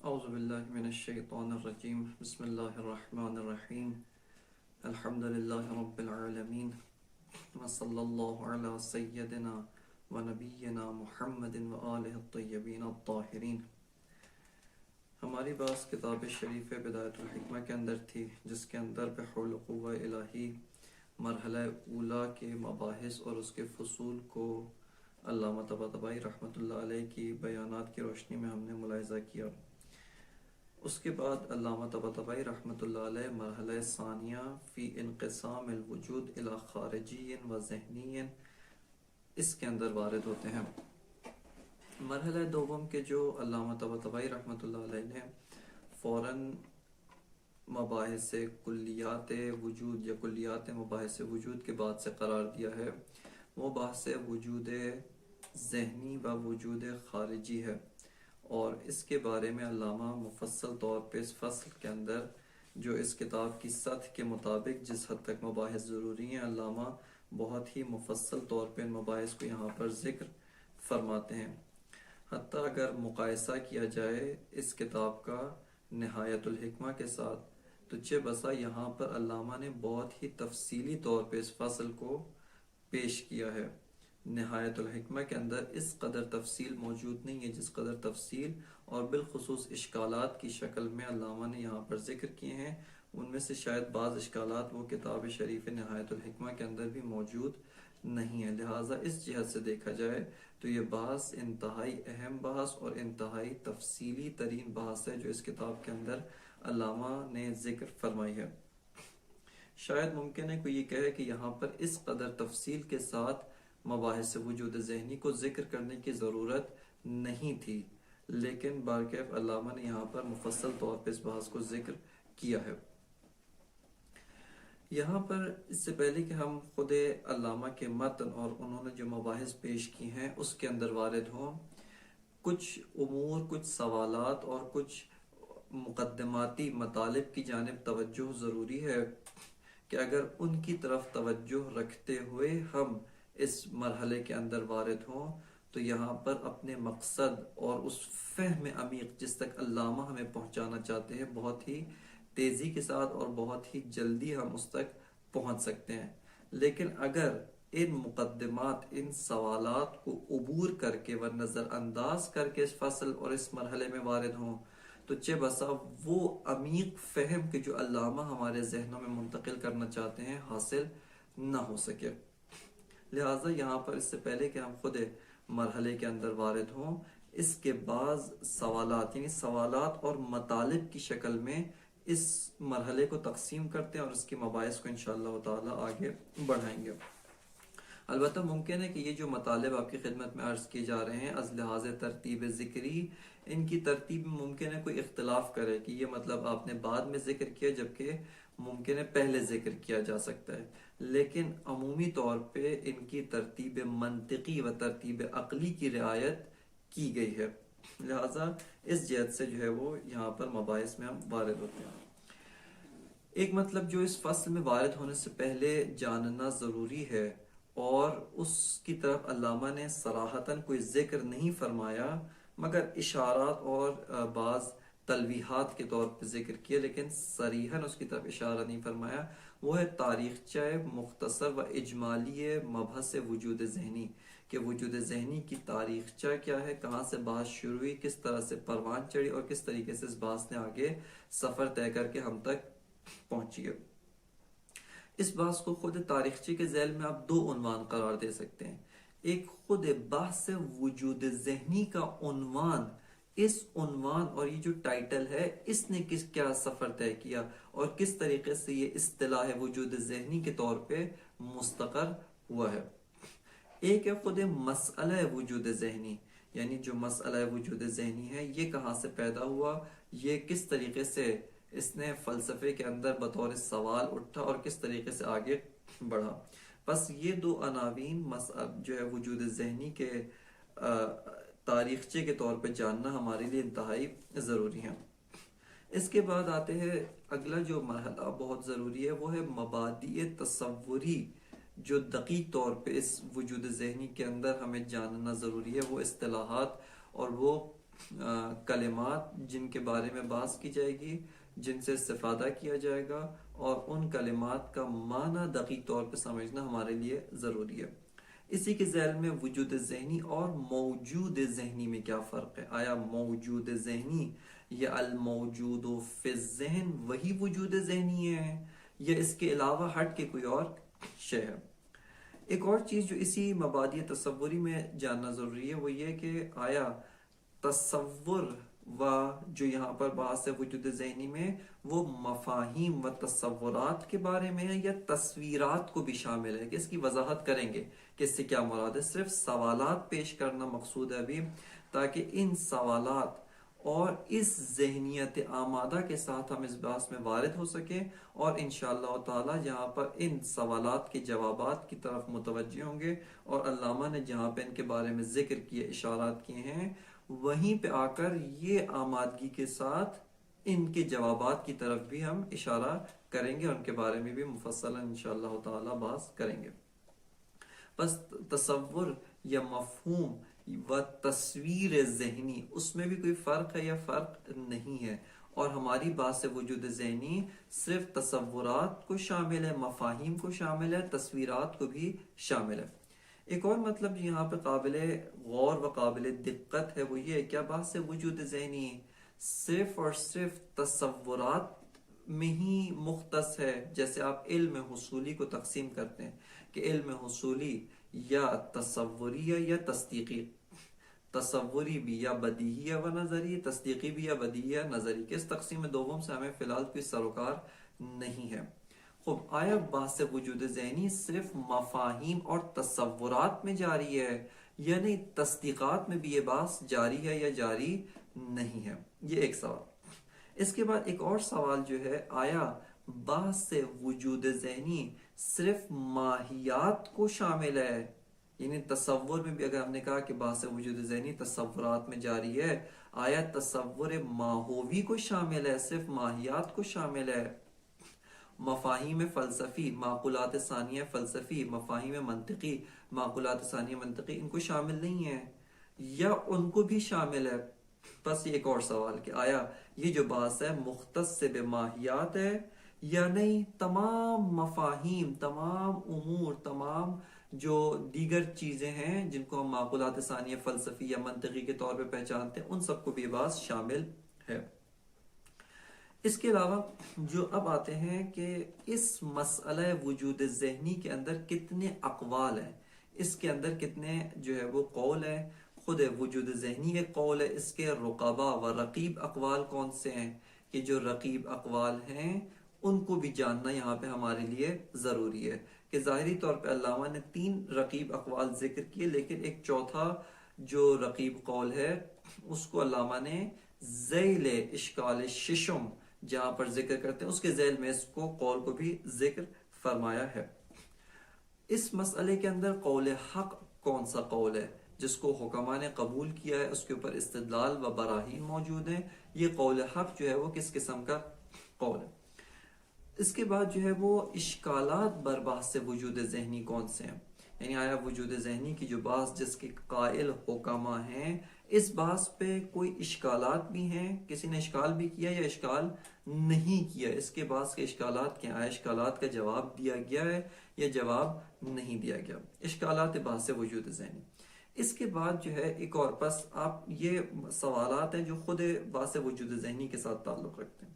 اعوذ باللہ من الشیطان الرجیم بسم اللہ الرحمن الرحیم الحمد للہ رب العالمین وصلی اللہ علی سیدنا و نبینا محمد و آلہ الطیبین الطاہرین۔ ہماری بات کتاب شریف بدایت الحکمہ کے اندر تھی، جس کے اندر بحول قوہ الہی مرحلہ اولیٰ کے مباحث اور اس کے فصول کو علامہ طباطبائی رحمۃ اللہ علیہ کی بیانات کی روشنی میں ہم نے ملاحظہ کیا۔ اس کے بعد علامہ طباطبائی رحمۃ اللہ علیہ مرحلہ ثانیہ فی انقسام الوجود الی خارجی و ذہنی اس کے اندر وارد ہوتے ہیں۔ مرحلہ دوم کے جو علامہ طباطبائی رحمۃ اللہ علیہ نے فوراً مباحث کلیات وجود یا کلیات مباحث وجود کے بعد سے قرار دیا ہے، وہ بحث وجود ذہنی و وجود خارجی ہے، اور اس کے بارے میں علامہ مفصل طور پہ اس فصل کے اندر جو اس کتاب کی سطح کے مطابق جس حد تک مباحث ضروری ہیں، علامہ بہت ہی مفصل طور پہ ان مباحث کو یہاں پر ذکر فرماتے ہیں۔ حتیٰ اگر مقایسہ کیا جائے اس کتاب کا نہایت الحکمہ کے ساتھ تو چہ بسا یہاں پر علامہ نے بہت ہی تفصیلی طور پہ اس فصل کو پیش کیا ہے۔ نہایت الحکمہ کے اندر اس قدر تفصیل موجود نہیں ہے جس قدر تفصیل اور بالخصوص اشکالات کی شکل میں علامہ نے یہاں پر ذکر کیے ہیں۔ ان میں سے شاید بعض اشکالات وہ کتاب شریف نہایت الحکمہ کے اندر بھی موجود نہیں ہے، لہٰذا اس جہت سے دیکھا جائے تو یہ بحث انتہائی اہم بحث اور انتہائی تفصیلی ترین بحث ہے جو اس کتاب کے اندر علامہ نے ذکر فرمائی ہے۔ شاید ممکن ہے کوئی یہ کہے کہ یہاں پر اس قدر تفصیل کے ساتھ مباحث وجود ذہنی کو ذکر کرنے کی ضرورت نہیں تھی، لیکن بارکیف علامہ نے یہاں پر مفصل طور پہ اس بحث کو ذکر کیا ہے۔ یہاں پر اس سے پہلے کہ ہم خود علامہ کے متن اور انہوں نے جو مباحث پیش کی ہیں اس کے اندر وارد ہوں، کچھ امور، کچھ سوالات اور کچھ مقدماتی مطالب کی جانب توجہ ضروری ہے کہ اگر ان کی طرف توجہ رکھتے ہوئے ہم اس مرحلے کے اندر وارد ہوں تو یہاں پر اپنے مقصد اور اس فہم عمیق جس تک علامہ ہمیں پہنچانا چاہتے ہیں بہت ہی تیزی کے ساتھ اور بہت ہی جلدی ہم اس تک پہنچ سکتے ہیں۔ لیکن اگر ان مقدمات، ان سوالات کو عبور کر کے و نظر انداز کر کے اس فصل اور اس مرحلے میں وارد ہوں تو چہ بسا وہ عمیق فہم کے جو علامہ ہمارے ذہنوں میں منتقل کرنا چاہتے ہیں حاصل نہ ہو سکے۔ لہٰذا یہاں پر اس سے پہلے کہ ہم خود مرحلے کے اندر وارد ہوں، اس کے بعض سوالات یعنی سوالات اور مطالب کی شکل میں اس مرحلے کو تقسیم کرتے ہیں اور اس کے مباحث کو انشاءاللہ تعالی آگے بڑھائیں گے۔ البتہ ممکن ہے کہ یہ جو مطالب آپ کی خدمت میں عرض کیے جا رہے ہیں از لحاظ ترتیب ذکری، ان کی ترتیب میں ممکن ہے کوئی اختلاف کرے کہ یہ مطلب آپ نے بعد میں ذکر کیا جبکہ ممکن ہے پہلے ذکر کیا جا سکتا ہے، لیکن عمومی طور پہ ان کی ترتیب منطقی و ترتیب عقلی کی رعایت کی گئی ہے، لہٰذا اس جہت سے جو ہے وہ یہاں پر مباحث میں ہم وارد ہوتے ہیں۔ ایک مطلب جو اس فصل میں وارد ہونے سے پہلے جاننا ضروری ہے اور اس کی طرف علامہ نے صراحتاً کوئی ذکر نہیں فرمایا مگر اشارات اور بعض تلویحات کے طور پر ذکر کیا، لیکن صریحاً اس کی طرف اشارہ نہیں فرمایا، وہ ہے تاریخچہ مختصر و اجمالی مبحث وجود ذہنی کہ وجود ذہنی کی تاریخچہ کیا ہے، کہاں سے بحث شروع ہوئی، کس طرح سے پروان چڑھی اور کس طریقے سے اس بحث نے آگے سفر طے کر کے ہم تک پہنچی ہے۔ اس بحث کو خود تاریخچے کے ذیل میں آپ دو عنوان قرار دے سکتے ہیں۔ ایک خود بحث وجود ذہنی کا عنوان، اس عنوان اور یہ جو ٹائٹل ہے اس نے کیا سفر طے کیا اور کس طریقے سے یہ اصطلاح وجود ذہنی کے طور پہ مستقر ہوا ہے۔ ایک ہے خود مسئلہ وجود ذہنی، یعنی جو مسئلہ وجود ذہنی ہے یہ کہاں سے پیدا ہوا، یہ کس طریقے سے اس نے فلسفے کے اندر بطور سوال اٹھا اور کس طریقے سے آگے بڑھا۔ بس یہ دو عناوین جو ہے وجود ذہنی کے تاریخچے کے طور پہ جاننا ہمارے لیے انتہائی ضروری ہے۔ اس کے بعد آتے ہیں اگلا جو مرحلہ بہت ضروری ہے، وہ ہے مبادئ تصوری جو دقیق طور پہ اس وجود ذہنی کے اندر ہمیں جاننا ضروری ہے، وہ اصطلاحات اور وہ کلمات جن کے بارے میں بحث کی جائے گی، جن سے استفادہ کیا جائے گا، اور ان کلمات کا معنی دقیق طور پہ سمجھنا ہمارے لیے ضروری ہے۔ اسی کے ذیل میں وجود ذہنی اور موجود ذہنی میں کیا فرق ہے؟ آیا موجود ذہنی یا الموجود فی الذہن وہی وجود ذہنی ہے، یا اس کے علاوہ ہٹ کے کوئی اور شے ہے؟ ایک اور چیز جو اسی مبادی تصوری میں جاننا ضروری ہے وہ یہ کہ آیا تصور و جو یہاں پر بحث ہے وجود ذہنی میں، وہ مفاہیم و تصورات کے بارے میں ہے یا تصویرات کو بھی شامل ہے؟ کہ اس کی وضاحت کریں گے کہ اس سے کیا مراد ہے۔ صرف سوالات پیش کرنا مقصود ہے ابھی، تاکہ ان سوالات اور اس ذہنیت آمادہ کے ساتھ ہم اس بحث میں وارد ہو سکیں، اور انشاءاللہ تعالی یہاں پر ان سوالات کے جوابات کی طرف متوجہ ہوں گے، اور علامہ نے جہاں پہ ان کے بارے میں ذکر کیے، اشارات کیے ہیں، وہیں پہ آ کر یہ آمادگی کے ساتھ ان کے جوابات کی طرف بھی ہم اشارہ کریں گے، اور ان کے بارے میں بھی مفصلا انشاءاللہ تعالی بحث کریں گے۔ بس تصور یا مفہوم و تصویر ذہنی، اس میں بھی کوئی فرق ہے یا فرق نہیں ہے، اور ہماری بات سے وجود ذہنی صرف تصورات کو شامل ہے، مفاہیم کو شامل ہے، تصویرات کو بھی شامل ہے۔ ایک اور مطلب جو یہاں پہ قابل غور و قابل دقت ہے وہ یہ ہے، کیا بات سے وجود ذہنی صرف اور صرف تصورات میں ہی مختص ہے؟ جیسے آپ علم حصولی کو تقسیم کرتے ہیں کہ علم حصولی یا تصوری یا تصدیقی، تصوری بھی یا بدیہی و نظری، تصدیقی بھی یا بدیہی یا نظری، کہ اس تقسیم دوم سے ہمیں فی الحال کوئی سروکار نہیں ہے۔ خب آیا بحث وجود ذہنی صرف مفاہیم اور تصورات میں جاری ہے، یعنی تصدیقات میں بھی یہ بحث جاری ہے یا جاری نہیں ہے؟ یہ ایک سوال۔ اس کے بعد ایک اور سوال جو ہے، آیا بحث وجود ذہنی صرف ماہیات کو شامل ہے؟ یعنی تصور میں بھی اگر ہم نے کہا کہ بحث وجود ذہنی تصورات میں جاری ہے، آیا تصور ماہوی کو شامل ہے، صرف ماہیات کو شامل ہے؟ مفاہیم فلسفی، معقولات ثانیہ فلسفی، مفاہیم منطقی، معقولات ثانیہ منطقی، ان کو شامل نہیں ہے یا ان کو بھی شامل ہے؟ بس یہ ایک اور سوال کہ آیا یہ جو بحث ہے مختص بماہیات ہے یا نہیں؟ تمام مفاہیم، تمام امور، تمام جو دیگر چیزیں ہیں جن کو ہم معقولات ثانیہ فلسفی یا منطقی کے طور پہ پہچانتے ہیں، ان سب کو بھی بحث شامل ہے۔ اس کے علاوہ جو اب آتے ہیں کہ اس مسئلہ وجود ذہنی کے اندر کتنے اقوال ہیں، اس کے اندر کتنے جو ہے وہ قول ہیں۔ خود وجود ذہنی ایک قول ہے، اس کے رقبہ و رقیب اقوال کون سے ہیں؟ کہ جو رقیب اقوال ہیں ان کو بھی جاننا یہاں پہ ہمارے لیے ضروری ہے، کہ ظاہری طور پہ علامہ نے 3 رقیب اقوال ذکر کیے، لیکن ایک چوتھا جو رقیب قول ہے اس کو علامہ نے ذیل اشکال ششم جہاں پر ذکر کرتے ہیں اس کے ذیل میں اس کو قول کو بھی ذکر فرمایا ہے۔ اس مسئلے کے اندر قول حق کون سا قول ہے جس کو حکماء نے قبول کیا ہے، اس کے اوپر استدلال و براہین موجود ہیں؟ یہ قول حق جو ہے وہ کس قسم کا قول ہے؟ اس کے بعد جو ہے وہ اشکالات بر بحث وجود ذہنی کون سے ہیں؟ یعنی آیا وجود ذہنی کی جو بحث جس کے قائل حکماء ہیں، اس بحث پہ کوئی اشکالات بھی ہیں؟ کسی نے اشکال بھی کیا یا اشکال نہیں کیا؟ اس کے بعد کے اشکالات کیا؟ آیا اشکالات کا جواب دیا گیا ہے یا جواب نہیں دیا گیا؟ اشکالات بحث وجود ذہنی۔ اس کے بعد جو ہے ایک اور، پس آپ یہ سوالات ہیں جو خود بحث وجود ذہنی کے ساتھ تعلق رکھتے ہیں۔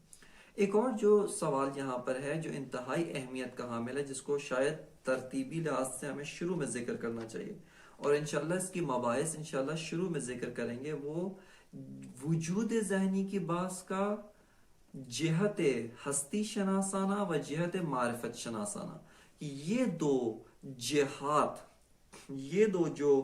ایک اور جو سوال یہاں پر ہے جو انتہائی اہمیت کا حامل ہے، جس کو شاید ترتیبی لحاظ سے ہمیں شروع میں ذکر کرنا چاہیے، اور انشاءاللہ اس کی مباحث انشاءاللہ شروع میں ذکر کریں گے، وہ وجود ذہنی کی بحث کا جہت ہستی شناسانہ و جہت معرفت شناسانہ، یہ دو جہات، یہ دو جو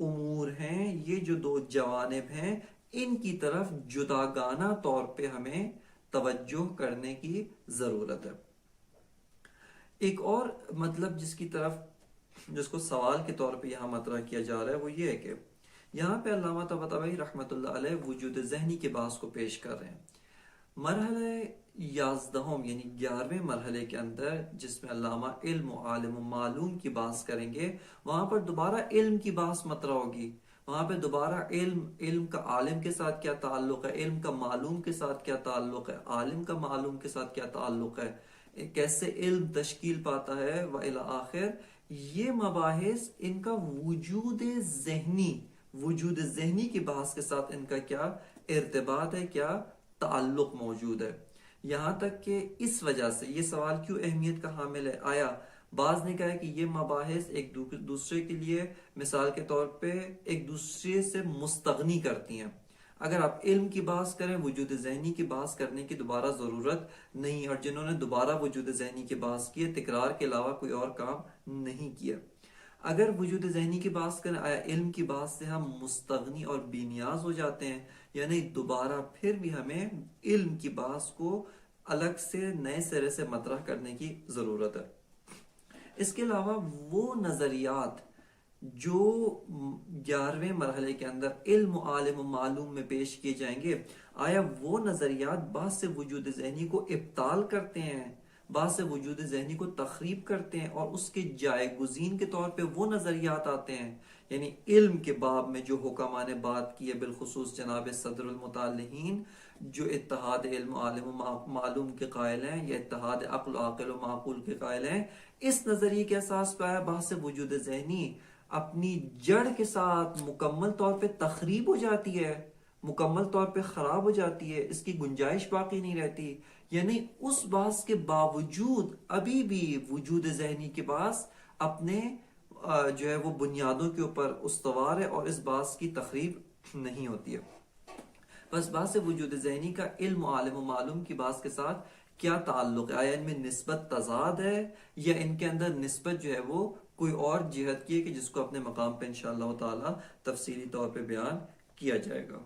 امور ہیں، یہ جو دو جوانب ہیں، ان کی طرف جداگانہ طور پہ ہمیں توجہ کرنے کی ضرورت ہے۔ ایک اور مطلب جس کو سوال کے طور پہ یہاں مطرح کیا جا رہا ہے وہ یہ ہے کہ یہاں پہ علامہ طباطبائی رحمۃ اللہ علیہ وجود ذہنی کے بحث کو پیش کر رہے ہیں۔ مرحلہ 11 یعنی 11ویں مرحلے کے اندر، جس میں علامہ علم و عالم و معلوم کی بحث کریں گے، وہاں پر دوبارہ علم کی بحث مطرح ہوگی، وہاں پہ دوبارہ علم کا عالم کے ساتھ کیا تعلق ہے، علم کا معلوم کے ساتھ کیا تعلق ہے، عالم کا معلوم کے ساتھ کیا تعلق ہے، کیسے علم تشکیل پاتا ہے وإلی آخر، یہ مباحث ان کا وجود ذہنی کی بحث کے ساتھ ان کا کیا ارتباط ہے، کیا تعلق موجود ہے۔ یہاں تک کہ اس وجہ سے یہ سوال کیوں اہمیت کا حامل ہے، آیا بعض نے کہا ہے کہ یہ مباحث ایک دوسرے کے لیے مثال کے طور پہ ایک دوسرے سے مستغنی کرتی ہیں۔ اگر آپ علم کی بحث کریں، وجود ذہنی کی بحث کرنے کی دوبارہ ضرورت نہیں، اور جنہوں نے دوبارہ وجود ذہنی کی بحث کی ہے، تکرار کے علاوہ کوئی اور کام نہیں کیا۔ اگر وجود ذہنی کی بحث کریں، آیا علم کی بحث سے ہم مستغنی اور بے نیاز ہو جاتے ہیں، یعنی دوبارہ پھر بھی ہمیں علم کی بحث کو الگ سے نئے سرے سے مطرح کرنے کی ضرورت ہے۔ اس کے علاوہ وہ نظریات جو 11ویں مرحلے کے اندر علم و عالم و معلوم میں پیش کیے جائیں گے، آیا وہ نظریات بعض سے وجود ذہنی کو ابطال کرتے ہیں، بعض سے وجود ذہنی کو تخریب کرتے ہیں، اور اس کے جائے گزین کے طور پہ وہ نظریات آتے ہیں؟ یعنی علم کے باب میں جو حکماء نے بات کی ہے، بالخصوص جناب صدر المطلحین، جو اتحاد علم و عالم و معلوم کے قائل ہیں، یا اتحاد عقل و عاقل و معقول کے قائل ہیں، اس نظریے کے اساس پہ بحث وجود ذہنی اپنی جڑ کے ساتھ مکمل طور پہ تخریب ہو جاتی ہے، مکمل طور پہ خراب ہو جاتی ہے، اس کی گنجائش باقی نہیں رہتی۔ یعنی اس بحث کے باوجود ابھی بھی وجود ذہنی کے پاس اپنے جو ہے وہ بنیادوں کے اوپر استوار ہے، اور اس بحث کی تخریب نہیں ہوتی ہے۔ بس بحث وجود ذہنی کا علم و عالم و معلوم کی بحث کے ساتھ کیا تعلق ہے؟ آیا ان میں نسبت تضاد ہے، یا ان کے اندر نسبت جو ہے وہ کوئی اور جہت کی ہے، کہ جس کو اپنے مقام پہ انشاءاللہ تعالی تفصیلی طور پہ بیان کیا جائے گا۔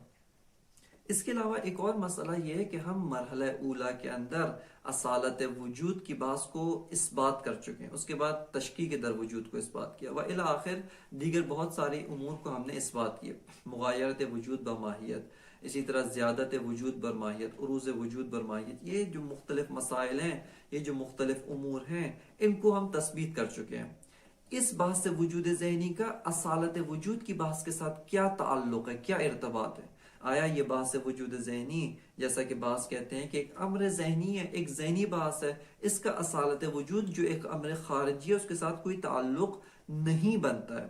اس کے علاوہ ایک اور مسئلہ یہ ہے کہ ہم مرحلہ اولا کے اندر اصالت وجود کی بحث کو اس بات کر چکے ہیں، اس کے بعد تشکیک در وجود کو اس بات کیا، وإلی آخر دیگر بہت ساری امور کو ہم نے اس بات کیا، مغایرت وجود بماہیت، اسی طرح زیادت وجود بر ماہیت، عروض وجود بر ماہیت، یہ جو مختلف مسائل ہیں، یہ جو مختلف امور ہیں، ان کو ہم تثبیت کر چکے ہیں۔ اس بحث وجود ذہنی کا اصالت وجود کی بحث کے ساتھ کیا تعلق ہے، کیا ارتباط ہے؟ آیا یہ بحث وجود ذہنی، جیسا کہ بعض کہتے ہیں کہ ایک امر ذہنی ہے، ایک ذہنی بحث ہے، اس کا اصالت وجود جو ایک امر خارجی ہے اس کے ساتھ کوئی تعلق نہیں بنتا ہے؟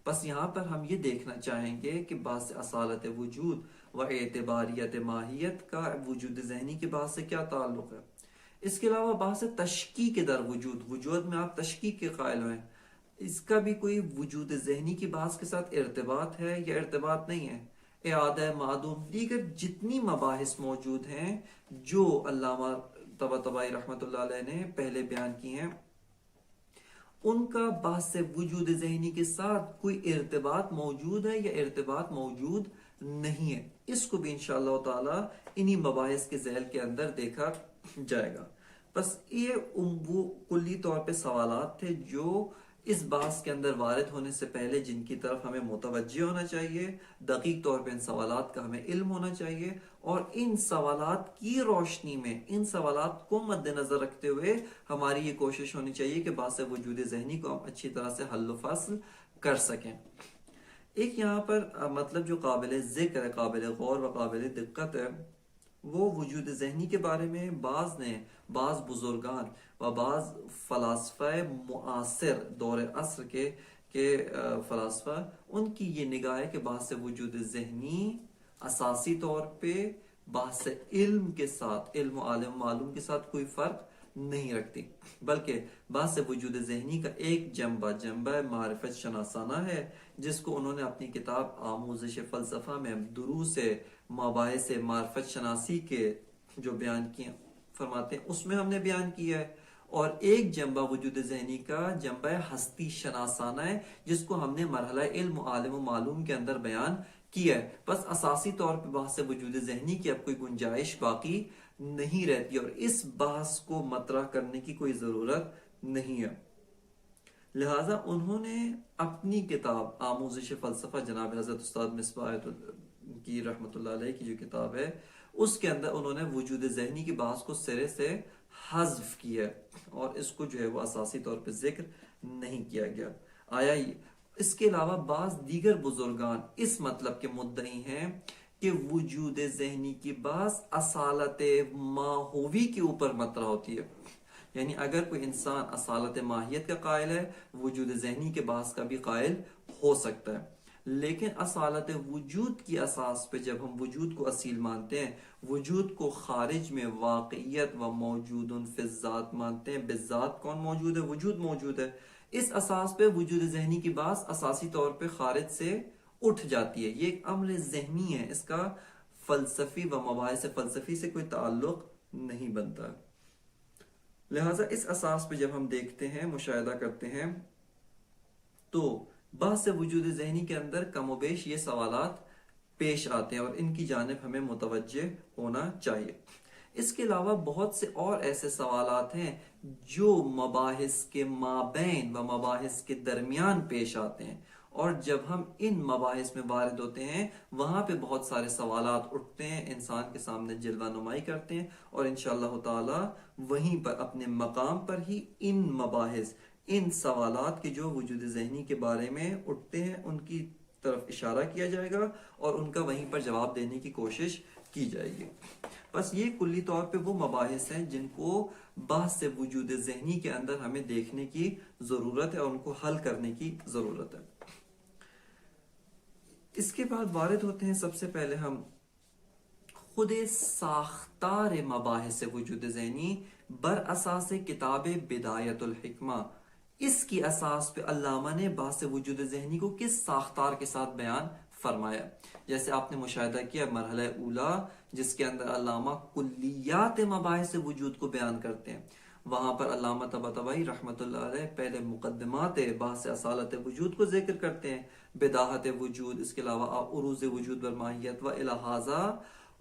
بس یہاں پر ہم یہ دیکھنا چاہیں گے کہ بحث اصالت وجود و اعتباریت ماہیت کا وجود ذہنی کی بحث سے کیا تعلق ہے۔ اس کے علاوہ بحث تشکیک در وجود، وجود میں آپ تشکیک کے قائل ہیں، اس کا بھی کوئی وجود ذہنی کی بحث کے ساتھ ارتباط ہے یا ارتباط نہیں ہے؟ اعادہ معدوم، دیگر جتنی مباحث موجود ہیں جو علامہ طباطبائی رحمۃ اللہ علیہ نے پہلے بیان کی ہیں، ان کا بحث وجود ذہنی کے ساتھ کوئی ارتباط موجود ہے یا ارتباط موجود نہیں ہے؟ اس کو بھی انشاءاللہ تعالی انہی مباحث کے ذیل کے اندر دیکھا جائے گا۔ بس یہ وہ کلی طور پہ سوالات تھے جو اس بحث کے اندر وارد ہونے سے پہلے جن کی طرف ہمیں متوجہ ہونا چاہیے، دقیق طور پہ ان سوالات کا ہمیں علم ہونا چاہیے، اور ان سوالات کی روشنی میں، ان سوالات کو مد نظر رکھتے ہوئے ہماری یہ کوشش ہونی چاہیے کہ بحث وجود ذہنی کو ہم اچھی طرح سے حل و فصل کر سکیں۔ ایک یہاں پر مطلب جو قابل ذکر ہے، قابل غور و قابل دقت ہے، وہ وجود ذہنی کے بارے میں بعض بزرگان و بعض فلاسفہ معاصر دور عصر کے فلاسفہ، ان کی یہ نگاہ ہے کہ بحث وجود ذہنی اساسی طور پہ بحث علم کے ساتھ، علم و عالم معلوم کے ساتھ کوئی فرق نہیں رکھتی، بلکہ بحث وجود ذہنی کا ایک جنبہ معرفت شناسانہ ہے، جس کو انہوں نے اپنی کتاب آموزش فلسفہ میں دروس مباحث معرفت شناسی کے جو بیان کیے فرماتے ہیں، اس میں ہم نے بیان کیا ہے۔ اور ایک جنبہ وجود ذہنی کا جنبہ ہستی شناسانہ ہے، جس کو ہم نے مرحلہ علم و عالم و معلوم کے اندر بیان کیا ہے۔ بس اساسی طور پہ بحث وجود ذہنی کی اب کوئی گنجائش باقی نہیں رہتی، اور اس بحث کو مطرح کرنے کی کوئی ضرورت نہیں ہے۔ لہٰذا انہوں نے اپنی کتاب آموزش فلسفہ، جناب حضرت استاد مصباح کی رحمۃ اللہ علیہ کی جو کتاب ہے، اس کے اندر انہوں نے وجود ذہنی کی بحث کو سرے سے حذف کیا، اور اس کو جو ہے وہ اساسی طور پہ ذکر نہیں کیا گیا۔ آیا اس کے علاوہ بعض دیگر بزرگان اس مطلب کے مدعی ہیں کہ وجود ذہنی کی بعض اصالت ماہوی کے اوپر مطرح ہوتی ہے، یعنی اگر کوئی انسان اصالت ماہیت کا قائل ہے، وجود ذہنی کے بعض کا بھی قائل ہو سکتا ہے، لیکن اصالت وجود کی اساس پہ جب ہم وجود کو اصیل مانتے ہیں، وجود کو خارج میں واقعیت و موجود فی الذات مانتے ہیں، بالذات کون موجود ہے؟ وجود موجود ہے، اس اساس پہ وجود ذہنی کی بات اساسی طور پہ خارج سے اٹھ جاتی ہے۔ یہ ایک امر ذہنی ہے، اس کا فلسفی و مباحث فلسفی سے کوئی تعلق نہیں بنتا۔ لہٰذا اس اساس پہ جب ہم دیکھتے ہیں، مشاہدہ کرتے ہیں، تو بحث وجود ذہنی کے اندر کم و بیش یہ سوالات پیش آتے ہیں اور ان کی جانب ہمیں متوجہ ہونا چاہیے۔ اس کے علاوہ بہت سے اور ایسے سوالات ہیں جو مباحث کے مابین و مباحث کے درمیان پیش آتے ہیں، اور جب ہم ان مباحث میں وارد ہوتے ہیں وہاں پہ بہت سارے سوالات اٹھتے ہیں، انسان کے سامنے جلوہ نمائی کرتے ہیں، اور انشاءاللہ تعالی وہیں پر اپنے مقام پر ہی ان مباحث، ان سوالات کے جو وجود ذہنی کے بارے میں اٹھتے ہیں ان کی طرف اشارہ کیا جائے گا اور ان کا وہیں پر جواب دینے کی کوشش کی جائے گی۔ بس یہ کلی طور پہ وہ مباحث ہیں جن کو بحث وجود ذہنی کے اندر ہمیں دیکھنے کی ضرورت ہے اور ان کو حل کرنے کی ضرورت ہے۔ اس کے بعد وارد ہوتے ہیں سب سے پہلے ہم خود ساختار مباحث وجود ذہنی بر اساس کتاب بدایت الحکمہ۔ اس کی اساس پہ علامہ نے بحث وجود ذہنی کو کس ساختار کے ساتھ بیان فرمایا۔ جیسے آپ نے مشاہدہ کیا مرحلہ اولا جس کے اندر علامہ کلیات مباحث وجود کو بیان کرتے ہیں، وہاں پر علامہ طباطبائی رحمۃ اللہ علیہ پہلے مقدمات بحث اصالت وجود کو ذکر کرتے ہیں، بداہت وجود، اس کے علاوہ عروض وجود والماہیت و الہٰذا،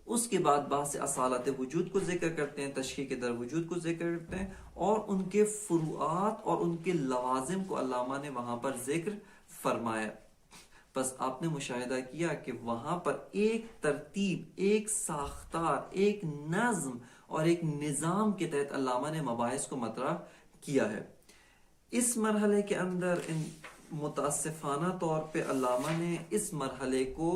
اس کے بعد بحث اصالت وجود کو ذکر کرتے ہیں، تشریح در وجود کو ذکر کرتے ہیں، اور ان کے فروعات اور ان کے لوازم کو علامہ نے وہاں پر ذکر فرمایا۔ بس آپ نے مشاہدہ کیا کہ وہاں پر ایک ترتیب، ایک ساختار، ایک نظم اور ایک نظام کے تحت علامہ نے مباحث کو مطرح کیا ہے۔ اس مرحلے کے اندر متاسفانہ طور پہ علامہ نے اس مرحلے کو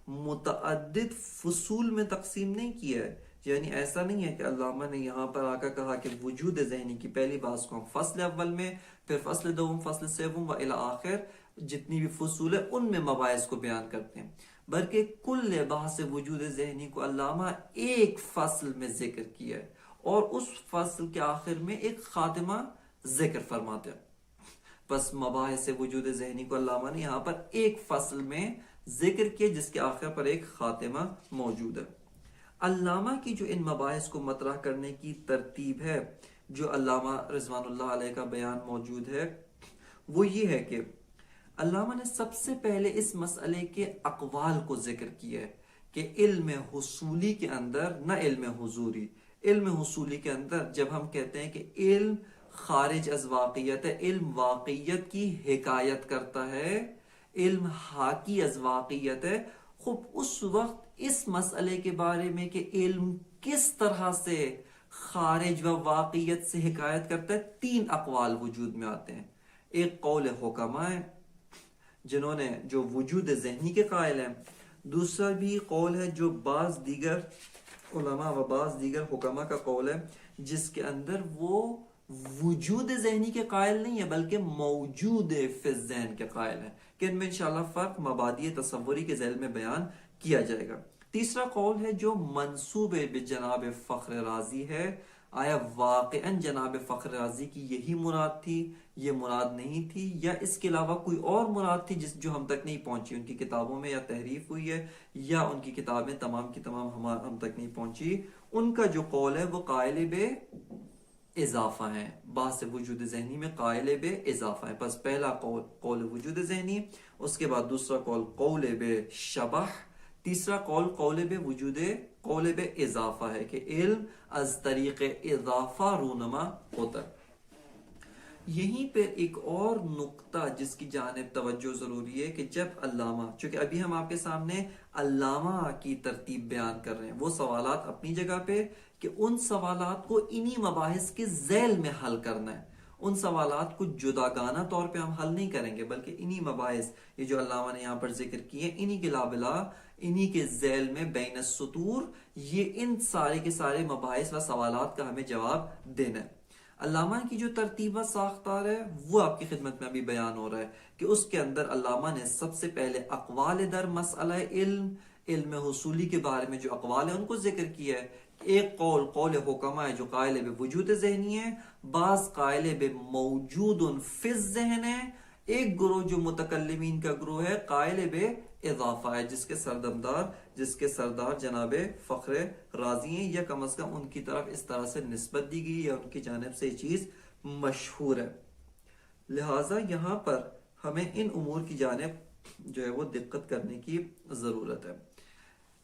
متعدد فصول میں تقسیم نہیں کیا ہے، یعنی ایسا نہیں ہے کہ علامہ نے یہاں پر آ کر کہا کہ وجود ذہنی کی پہلی بات کو ہم فصل اول میں، پھر فصل دوم، فصل سوم و الی آخر جتنی بھی فصول ہے ان میں مباحث کو بیان کرتے ہیں، بلکہ کل بحث وجود ذہنی کو علامہ ایک فصل میں ذکر کیا ہے اور اس فصل کے آخر میں ایک خاتمہ ذکر فرماتے ہیں۔ بس مباحث وجود ذہنی کو علامہ نے یہاں پر ایک فصل میں ذکر کیا جس کے آخر پر ایک خاتمہ موجود ہے۔ علامہ کی جو ان مباحث کو مطرح کرنے کی ترتیب ہے جو علامہ رضوان اللہ علیہ کا بیان موجود ہے، وہ یہ ہے کہ علامہ نے سب سے پہلے اس مسئلے کے اقوال کو ذکر کیا ہے کہ علم حصولی کے اندر، نہ علم حضوری، علم حصولی کے اندر جب ہم کہتے ہیں کہ علم خارج از واقعیت ہے، علم واقعیت کی حکایت کرتا ہے، علم حاکی از واقعیت ہے، خوب اس وقت اس مسئلے کے بارے میں کہ علم کس طرح سے خارج و واقعیت سے حکایت کرتا ہے، تین اقوال وجود میں آتے ہیں۔ ایک قول حکماء ہے جنہوں نے جو وجود ذہنی کے قائل ہیں، دوسرا بھی قول ہے جو بعض دیگر علماء و بعض دیگر حکماء کا قول ہے جس کے اندر وہ وجود ذہنی کے قائل نہیں ہے بلکہ موجود فی الذہن کے قائل ہیں، کہ ان میں انشاءاللہ فرق مبادی تصوری کے ذیل میں بیان کیا جائے گا۔ تیسرا قول ہے جو منسوب بجناب فخر رازی ہے، آیا واقعاً جناب فخر رازی کی یہی مراد تھی، یہ مراد نہیں تھی، یا اس کے علاوہ کوئی اور مراد تھی جو ہم تک نہیں پہنچی، ان کی کتابوں میں یا تحریف ہوئی ہے یا ان کی کتابیں تمام کی تمام ہم تک نہیں پہنچی۔ ان کا جو قول ہے وہ قائل بے اضافہ ہیں، بحث وجود ذہنی میں قائل بے اضافہ ہے۔ پس پہلا قول وجود ذہنی، اس کے بعد دوسرا قول بے شبح، تیسرا قول بے وجود، قول بے اضافہ ہے کہ علم از طریق اضافہ رونما ہوتا ہے۔ یہیں پہ ایک اور نقطہ جس کی جانب توجہ ضروری ہے کہ جب علامہ، چونکہ ابھی ہم آپ کے سامنے علامہ کی ترتیب بیان کر رہے ہیں، وہ سوالات اپنی جگہ پہ کہ ان سوالات کو انہی مباحث کے ذیل میں حل کرنا ہے، ان سوالات کو جداگانہ طور پہ ہم حل نہیں کریں گے، بلکہ انہی مباحث یہ جو علامہ نے یہاں پر ذکر کیے انہی کے لابلا انہی کے ذیل میں بین السطور یہ ان سارے کے سارے مباحث و سوالات کا ہمیں جواب دینا ہے۔ علامہ کی جو ترتیبہ ساختار ہے وہ آپ کی خدمت میں ابھی بیان ہو رہا ہے کہ اس کے اندر علامہ نے سب سے پہلے اقوال در مسئلہ علم حصولی کے بارے میں جو اقوال ہیں ان کو ذکر کیا ہے۔ ایک قول حکمہ ہے جو قائل بے وجود ذہنی ہے، بعض قائل بے موجود فی الذہن ہے، ایک گروہ جو متکلمین کا گروہ ہے قائل بے اضافہ ہے، جس کے سردار جناب فخر رازی ہیں، یا کم از کم ان کی طرف اس طرح سے نسبت دی گئی یا ان کی جانب سے یہ چیز مشہور ہے۔ لہٰذا یہاں پر ہمیں ان امور کی جانب جو ہے وہ دقت کرنے کی ضرورت ہے۔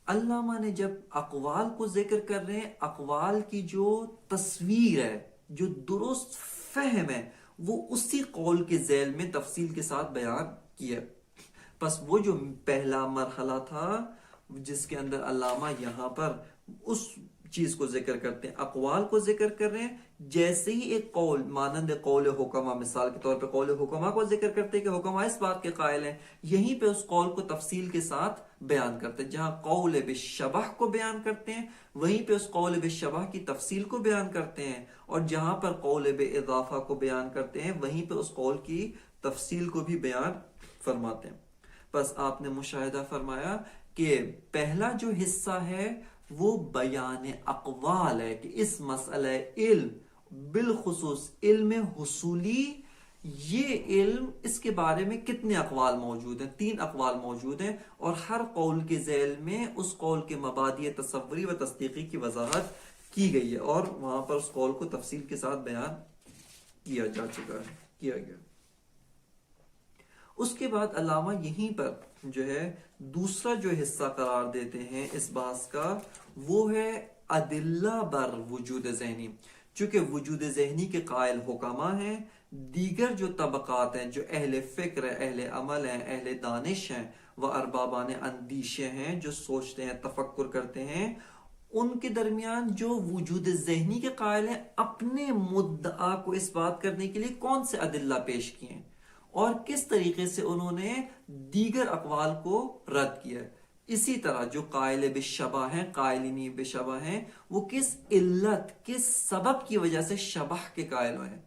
علامہ نے جب اقوال کو ذکر کر رہے ہیں، اقوال کی جو تصویر ہے، جو درست فہم ہے، وہ اسی قول کے ذیل میں تفصیل کے ساتھ بیان کیا۔ پس وہ جو پہلا مرحلہ تھا جس کے اندر علامہ یہاں پر اس چیز کو ذکر کرتے ہیں، اقوال کو ذکر کر رہے ہیں، جیسے ہی ایک قول مانند قول حکمہ، مثال کے طور پہ قول حکمہ کو ذکر کرتے ہیں کہ حکمہ اس بات کے قائل ہیں، یہیں پہ اس قول کو تفصیل کے ساتھ بیان کرتے ہیں۔ جہاں قول بالشبہ کو بیان کرتے ہیں وہیں پہ اس قول بالشبہ کی تفصیل کو بیان کرتے ہیں، اور جہاں پر قول باضافہ کو بیان کرتے ہیں وہیں پہ اس قول کی تفصیل کو بھی بیان فرماتے ہیں۔ بس آپ نے مشاہدہ فرمایا کہ پہلا جو حصہ ہے وہ بیان اقوال ہے کہ اس مسئلہ علم، بالخصوص علم حصولی، یہ علم اس کے بارے میں کتنے اقوال موجود ہیں؟ 3 اقوال موجود ہیں، اور ہر قول کے ذیل میں اس قول کے مبادئ تصوری و تصدیقی کی وضاحت کی گئی ہے، اور وہاں پر اس قول کو تفصیل کے ساتھ بیان کیا گیا۔ اس کے بعد علامہ یہیں پر جو ہے دوسرا جو حصہ قرار دیتے ہیں اس بحث کا، وہ ہے ادلہ بر وجود ذہنی۔ چونکہ وجود ذہنی کے قائل حکمہ ہیں، دیگر جو طبقات ہیں، جو اہل فکر ہیں، اہل عمل ہیں، اہل دانش ہیں، وہ اربابان اندیشے ہیں، جو سوچتے ہیں، تفکر کرتے ہیں، ان کے درمیان جو وجود ذہنی کے قائل ہیں، اپنے مدعا کو اس بات کرنے کے لیے کون سے ادلہ پیش کیے ہیں اور کس طریقے سے انہوں نے دیگر اقوال کو رد کیا ہے۔ اسی طرح جو قائل بالشبہ ہیں، قائلین بالشبہ ہیں، وہ کس علت، کس سبب کی وجہ سے شبہ کے قائل ہوئے ہیں،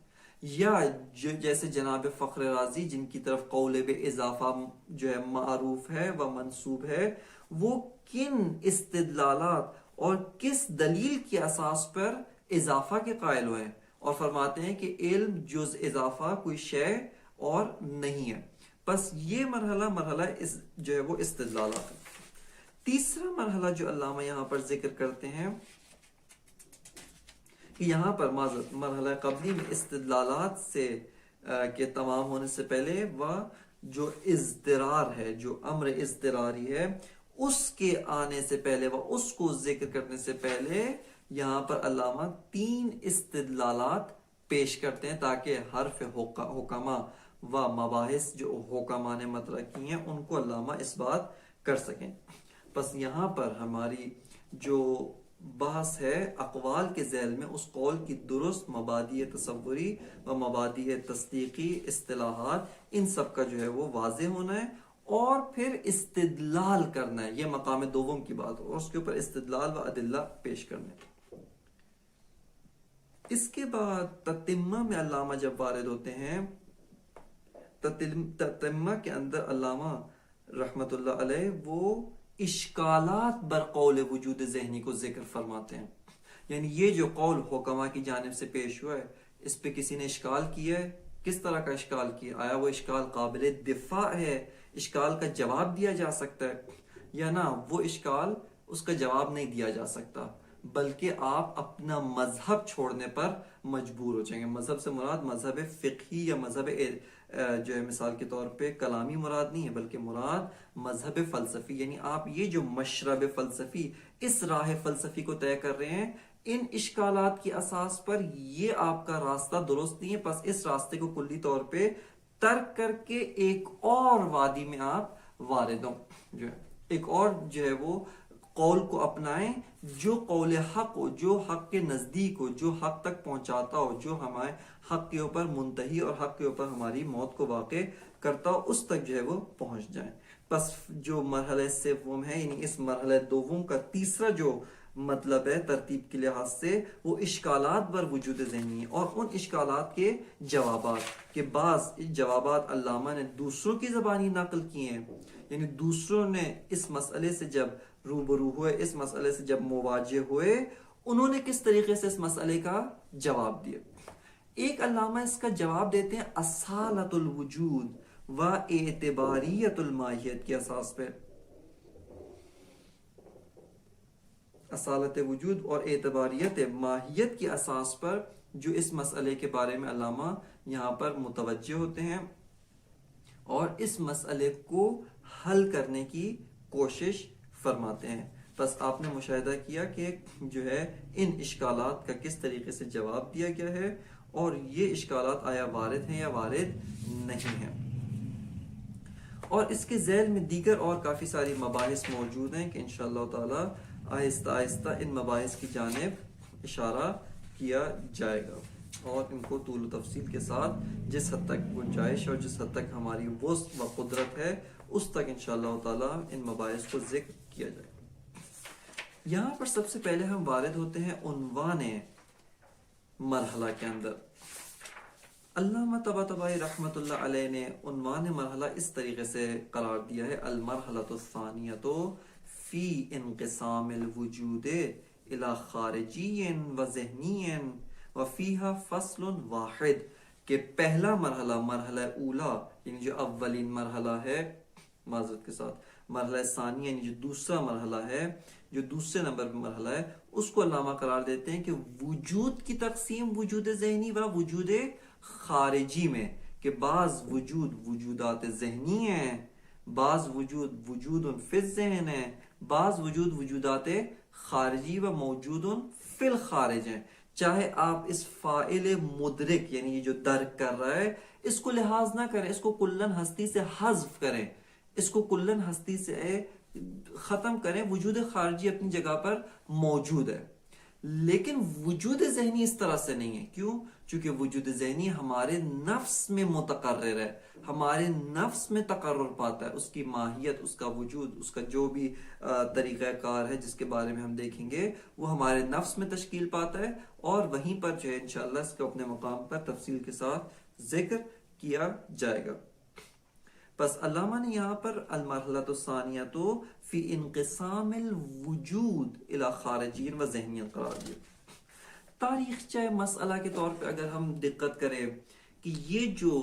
یا جیسے جناب فخر رازی جن کی طرف قول باضافہ جو ہے معروف ہے و منسوب ہے، وہ کن استدلالات اور کس دلیل کے اساس پر اضافہ کے قائل ہوئے ہیں، اور فرماتے ہیں کہ علم جز اضافہ کوئی شے اور نہیں ہے۔ بس یہ مرحلہ جو ہے وہ استدلالات ہے۔ تیسرا مرحلہ جو علامہ یہاں پر ذکر کرتے ہیں کہ یہاں پر مرحلہ قبلی میں استدلالات سے کے تمام ہونے سے پہلے وہ جو اضطرار ہے، جو امر اضطراری ہے، اس کے آنے سے پہلے وہ اس کو ذکر کرنے سے پہلے یہاں پر علامہ 3 استدلالات پیش کرتے ہیں تاکہ حرف حکمہ و مباحث جو حکمہ نے مطرح کی ہیں ان کو علامہ اس بات کر سکیں۔ بس یہاں پر ہماری جو بحث ہے اقوال کے ذیل میں اس قول کی درست مبادئ تصوری و مبادئ تصدیقی اصطلاحات، ان سب کا جو ہے وہ واضح ہونا ہے، اور پھر استدلال کرنا ہے، یہ مقام دوم کی بات ہو، اور اس کے اوپر استدلال و ادلہ پیش کرنے۔ اس کے بعد تتمہ میں علامہ جب وارد ہوتے ہیں، تتمہ کے اندر علامہ رحمت اللہ علیہ وہ اشکالات بر قول وجود ذہنی کو ذکر فرماتے ہیں، یعنی یہ جو قول حکمہ کی جانب سے پیش ہوا ہے اس پہ کسی نے اشکال کیا ہے، کس طرح کا اشکال کیا، آیا وہ اشکال قابل دفاع ہے، اشکال کا جواب دیا جا سکتا ہے، یا نہ وہ اشکال اس کا جواب نہیں دیا جا سکتا، بلکہ آپ اپنا مذہب چھوڑنے پر مجبور ہو جائیں گے۔ مذہب سے مراد مذہب فقہی یا مذہب جو ہے مثال کے طور پہ کلامی مراد نہیں ہے، بلکہ مراد مذہب فلسفی، یعنی آپ یہ جو مشرب فلسفی، اس راہ فلسفی کو طے کر رہے ہیں، ان اشکالات کی اساس پر یہ آپ کا راستہ درست نہیں ہے، پس اس راستے کو کلی طور پہ ترک کر کے ایک اور وادی میں آپ وارد ہوں، جو ہے ایک اور جو ہے وہ قول کو اپنائیں جو قول حق ہو، جو حق کے نزدیک ہو، جو حق تک پہنچاتا ہو، جو ہمارے حق کے اوپر منتہی اور حق کے اوپر ہماری موت کو واقع کرتا ہو، اس تک جو ہے وہ پہنچ جائیں۔ پس جو مرحلہ سوم ہے، یعنی اس مرحلہ دوم کا تیسرا جو مطلب ہے ترتیب کے لحاظ سے، وہ اشکالات بر وجود ذہنی ہے، اور ان اشکالات کے جوابات کے بعض جوابات علامہ نے دوسروں کی زبانی نقل کیے ہیں، یعنی دوسروں نے اس مسئلے سے جب روبرو ہوئے، اس مسئلے سے جب مواجہ ہوئے، انہوں نے کس طریقے سے اس مسئلے کا جواب دیا۔ ایک علامہ اس کا جواب دیتے ہیں اصالت الوجود و اعتباریت الماہیت کے اساس پہ، اصالت وجود اور اعتباریت ماہیت کے اساس پر جو اس مسئلے کے بارے میں علامہ یہاں پر متوجہ ہوتے ہیں اور اس مسئلے کو حل کرنے کی کوشش فرماتے ہیں۔ بس آپ نے مشاہدہ کیا کہ جو ہے ان اشکالات کا کس طریقے سے جواب دیا گیا ہے، اور یہ اشکالات آیا وارد ہیں یا وارد نہیں ہیں، اور اس کے ذیل میں دیگر اور کافی ساری مباحث موجود ہیں کہ انشاءاللہ تعالی آہستہ آہستہ ان مباحث کی جانب اشارہ کیا جائے گا، اور ان کو طول و تفصیل کے ساتھ جس حد تک گنجائش اور جس حد تک ہماری وسع و قدرت ہے اس تک انشاءاللہ تعالی ان مباحث کو ذکر کیا جائے گا۔ یہاں پر سب سے پہلے ہم وارد ہوتے ہیں عنوان مرحلہ کے اندر۔ علامہ طباطبائی رحمۃ اللہ علیہ نے عنوان مرحلہ اس طریقے سے قرار دیا ہے: المرحلۃ الثانیۃ فی انقسام الوجود الی خارجی و ذہنی و فیہا فصل واحد، کہ پہلا مرحلہ، مرحلہ اولا یعنی جو اولین مرحلہ ہے، معذرت کے ساتھ مرحلہ ثانیہ یعنی جو دوسرا مرحلہ ہے، جو دوسرے نمبر پہ مرحلہ ہے، اس کو علامہ قرار دیتے ہیں کہ وجود کی تقسیم وجود ذہنی و وجود خارجی میں، کہ بعض وجود وجودات ذہنی ہیں، بعض وجود وجود فی الذہن ہے، بعض وجود وجودات خارجی و موجود فی الخارج ہیں۔ چاہے آپ اس فاعل مدرک یعنی یہ جو درک کر رہا ہے اس کو لحاظ نہ کریں، اس کو کلن ہستی سے حذف کریں، اس کو کلن ہستی سے ختم کریں، وجود خارجی اپنی جگہ پر موجود ہے، لیکن وجود ذہنی اس طرح سے نہیں ہے۔ کیوں؟ چونکہ وجود ذہنی ہمارے نفس میں متقرر ہے، ہمارے نفس میں تقرر پاتا ہے، اس کی ماہیت، اس کا وجود، اس کا جو بھی طریقہ کار ہے جس کے بارے میں ہم دیکھیں گے وہ ہمارے نفس میں تشکیل پاتا ہے، اور وہیں پر جو ہے انشاءاللہ اس کو اپنے مقام پر تفصیل کے ساتھ ذکر کیا جائے گا۔ پس علامہ نے یہاں پر المرحلۃ الثانیۃ فی انقسام الوجود الی خارجی و ذہنی قرار دیا۔ تاریخچہ مسئلہ کے طور پہ اگر ہم دقت کریں کہ یہ جو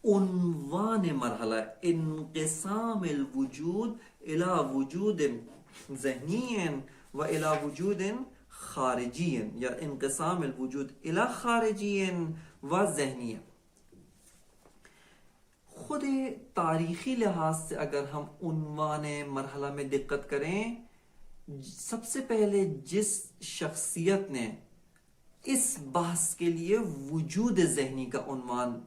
عنوان مرحلہ ہے، انقسام الوجود الی وجود ذہنی و الی وجود خارجی، یا انقسام الوجود الی خارجی و ذہنی، خود تاریخی لحاظ سے اگر ہم عنوان مرحلہ میں دقت کریں، سب سے پہلے جس شخصیت نے اس بحث کے لیے وجود ذہنی کا عنوان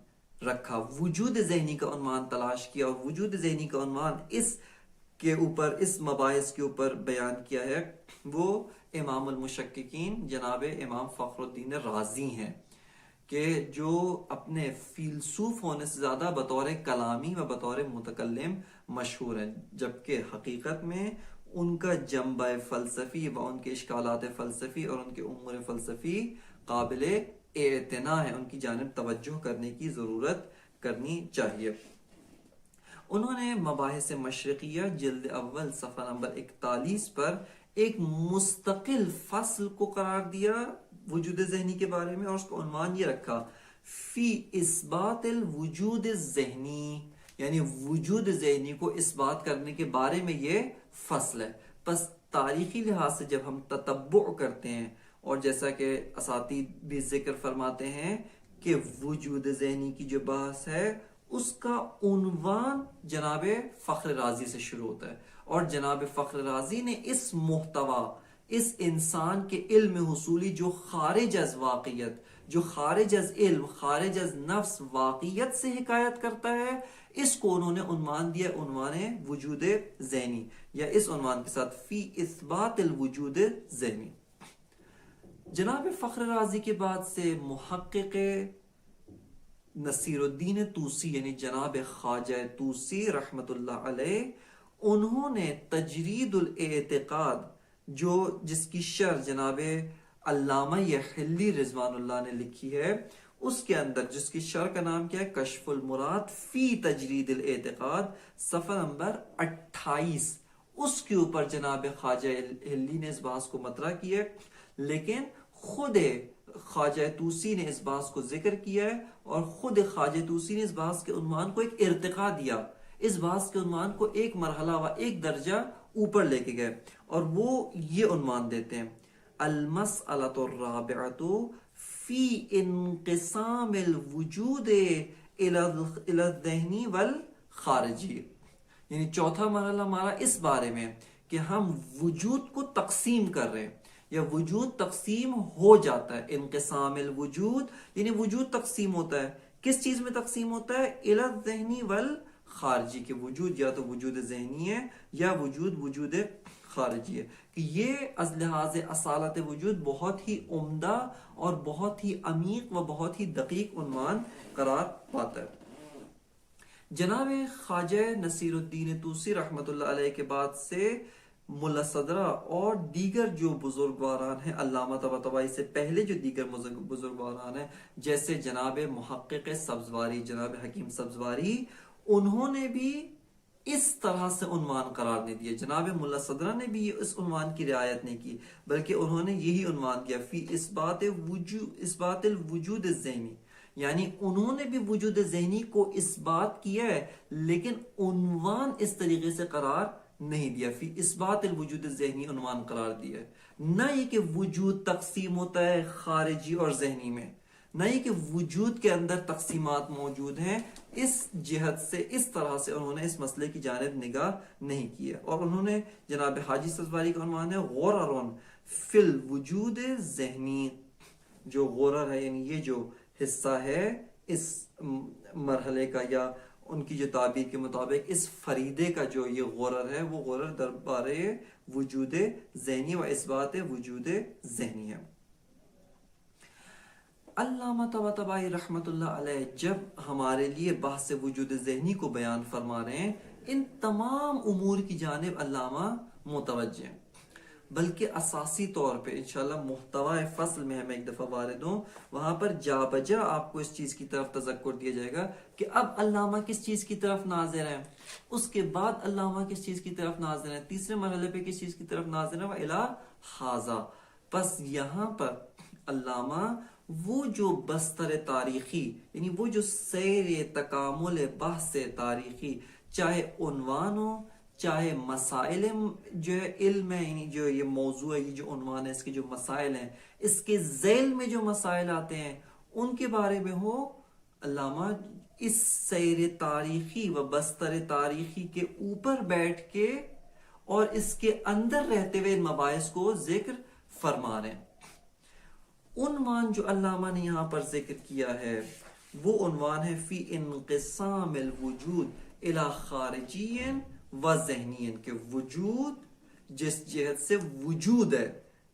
رکھا، وجود ذہنی کا عنوان تلاش کیا اور وجود ذہنی کا عنوان اس کے اوپر، اس مباحث کے اوپر بیان کیا ہے، وہ امام المشککین جناب امام فخر الدین رازی ہیں، کہ جو اپنے فیلسوف ہونے سے زیادہ بطور کلامی و بطور متکلم مشہور ہیں، جبکہ حقیقت میں ان کا جنبہ فلسفی و ان کے اشکالات فلسفی اور ان کے امور فلسفی قابل اعتنا ہے، ان کی جانب توجہ کرنے کی ضرورت کرنی چاہیے۔ انہوں نے مباحث مشرقیہ جلد اول صفحہ نمبر 41 پر ایک مستقل فصل کو قرار دیا وجود ذہنی کے بارے میں، اور اس کا عنوان یہ رکھا: فی اثبات الوجود الذہنی، یعنی وجود ذہنی کو اس بات کرنے کے بارے میں یہ فصل ہے۔ پس تاریخی لحاظ سے جب ہم تتبع کرتے ہیں، اور جیسا کہ اساتید بھی ذکر فرماتے ہیں کہ وجود ذہنی کی جو بحث ہے اس کا عنوان جناب فخر رازی سے شروع ہوتا ہے، اور جناب فخر رازی نے اس محتوا، اس انسان کے علم حصولی جو خارج از واقعیت، جو خارج از علم، خارج از نفس واقعیت سے حکایت کرتا ہے، اس کو انہوں نے عنوان دیا عنوان وجود ذہنی، یا اس عنوان کے ساتھ فی اثبات الوجود ذہنی. جناب فخر رازی کے بعد سے محقق نصیر الدین طوسی یعنی جناب خواجہ طوسی رحمت اللہ علیہ، انہوں نے تجرید الاعتقاد جس کی شرح جناب علامہ یحلی رضوان اللہ نے لکھی ہے، اس کے اندر جس کی شرح کا نام کیا ہے کشف المراد فی تجرید الاعتقاد، صفحہ نمبر 28، اس کے اوپر جناب خواجہ یحلی نے اس بحث کو مطرح کیا ہے. لیکن خود خواجہ طوسی نے اس بحث کو ذکر کیا ہے، اور خود خواجہ طوسی نے اس بحث کے عنوان کو ایک ارتقاء دیا، اس بحث کے عنوان کو ایک مرحلہ و ایک درجہ اوپر لے کے گئے، اور وہ یہ عنوان دیتے ہیں المسألۃ الرابعۃ فی انقسام الوجود الی الذہنی والخارجی. یعنی چوتھا مرحلہ ہمارا اس بارے میں کہ ہم وجود کو تقسیم کر رہے ہیں یا وجود تقسیم ہو جاتا ہے. انقسام الوجود یعنی وجود تقسیم ہوتا ہے، کس چیز میں تقسیم ہوتا ہے؟ الی الذہنی والخارجی، کہ وجود یا تو وجود ذہنی ہے یا وجود خارجی ہے. کہ یہ از لحاظ اصالت وجود بہت ہی عمدہ اور بہت ہی عمیق و بہت ہی دقیق عنوان قرار پاتا ہے. جناب خواجہ نصیر الدین طوسی رحمت اللہ علیہ کے بعد سے ملا صدرہ اور دیگر جو بزرگواران ہیں، علامہ طباطبائی سے پہلے جو دیگر بزرگواران ہیں جیسے جناب محقق سبزواری، جناب حکیم سبزواری، انہوں نے بھی اس طرح سے عنوان قرار نہیں دیا. جناب ملا صدرہ نے بھی اس عنوان کی رعایت نہیں کی، بلکہ انہوں نے یہی عنوان کیا فی اثبات الوجود الذہنی. یعنی انہوں نے بھی وجود ذہنی کو اس بات کیا ہے، لیکن عنوان اس طریقے سے قرار نہیں دیا. فی اثبات الوجود ذہنی عنوان قرار دیا ہے. نہ یہ کہ وجود تقسیم ہوتا ہے خارجی اور ذہنی میں، نہ یہ کہ وجود کے اندر تقسیمات موجود ہیں. اس جہت سے اس طرح سے انہوں نے اس مسئلے کی جانب نگاہ نہیں کی ہے. اور انہوں نے جناب حاجی سبزواری کا عنوان ہے غرر فی الوجود ذہنی. جو غرر ہے یعنی یہ جو حصہ ہے اس مرحلے کا، یا ان کی جو تعبیر کے مطابق اس فریدے کا جو یہ غرر ہے، وہ غرر دربارے وجود ذہنی و اثبات وجود ذہنی ہے. علامہ طباطبائی رحمت اللہ علیہ جب ہمارے لیے بحث وجود ذہنی کو بیان فرما رہے ہیں، ان تمام امور کی جانب علامہ متوجہ ہیں. بلکہ اساسی طور پہ انشاءاللہ محتوی فصل میں ہم ایک دفعہ وارد ہوں، وہاں پر جا بجا آپ کو اس چیز کی طرف تذکر دیا جائے گا کہ اب علامہ کس چیز کی طرف ناظر ہیں، اس کے بعد علامہ کس چیز کی طرف ناظر ہیں، تیسرے مرحلے پہ کس چیز کی طرف ناظر ہیں، وَإِلَى حَاذَا. بس یہاں پر علامہ وہ جو بستر تاریخی یعنی وہ جو سیر تکامل بحث تاریخی، چاہے عنوان ہو چاہے مسائل جو ہے علم ہے، یعنی جو یہ موضوع ہے، یہ جو عنوان ہے، اس کے جو مسائل ہیں، اس کے ذیل میں جو مسائل آتے ہیں ان کے بارے میں ہو، علامہ اس سیر تاریخی و بستر تاریخی کے اوپر بیٹھ کے اور اس کے اندر رہتے ہوئے مباحث کو ذکر فرما رہے ہیں. عنوان جو علامہ نے یہاں پر ذکر کیا ہے وہ عنوان ہے فی انقسام الوجود الی خارجی و ذہنی، کہ وجود جس جہت سے وجود ہے،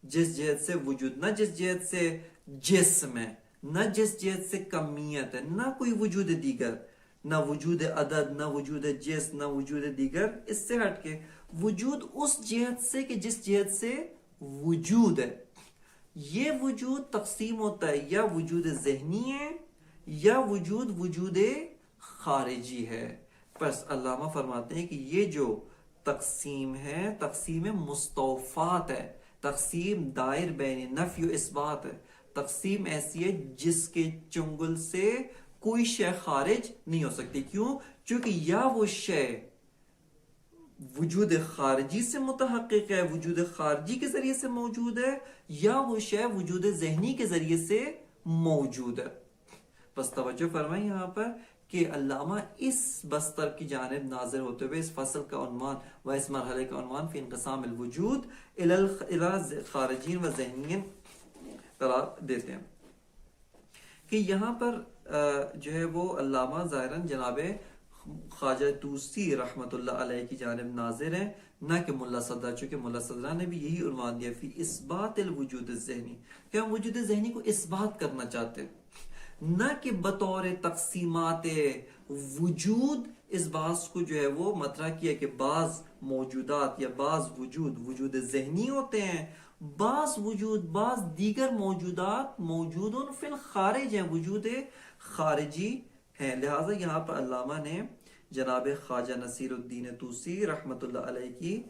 جس جہت سے وجود، نہ جس جہت سے جسم ہے، نہ جس جہت سے کمیت ہے، نہ کوئی وجود دیگر، نہ وجود عدد، نہ وجود جسم، نہ وجود دیگر، اس سے ہٹ کے وجود اس جہت سے کہ جس جہت سے وجود ہے. یہ وجود تقسیم ہوتا ہے یا وجود ذہنی ہے یا وجود خارجی ہے. پس علامہ فرماتے ہیں کہ یہ جو تقسیم ہے تقسیم مستوفات ہے، تقسیم دائر بین نفی و اثبات ہے، تقسیم ایسی ہے جس کے چنگل سے کوئی شے خارج نہیں ہو سکتی. کیوں؟ چونکہ یا وہ شے وجود خارجی سے متحقق ہے، وجود خارجی کے ذریعے سے موجود ہے، یا وہ شے وجود ذہنی کے ذریعے سے موجود ہے. بس توجہ فرمائیں یہاں پر کہ علامہ اس بستر کی جانب ناظر ہوتے ہوئے اس فصل کا عنوان و اس مرحلے کا عنوان فی انقسام الوجود الی خارجین و ذہنین قرار دیتے ہیں. کہ یہاں پر جو ہے وہ علامہ ظاہراً جناب خواجہ طوسی رحمت اللہ علیہ کی جانب ناظر ہیں، نہ کہ ملا صدرہ، چونکہ ملا صدرہ نے بھی یہی عنوان دیا فی اثبات الوجود الذہنی، کہ ہم وجود ذہنی کو اثبات کرنا چاہتے ہیں، نہ کہ بطور تقسیمات وجود اس بات کو جو ہے وہ مطرح کیا کہ بعض موجودات یا بعض وجود ذہنی ہوتے ہیں، بعض وجود بعض دیگر موجودات موجودن فی الخارج ہیں، وجود خارجی ہیں۔ لہٰذا یہاں پر علامہ نے جناب خواجہ نصیر الدین طوسی رحمت اللہ علیہ کی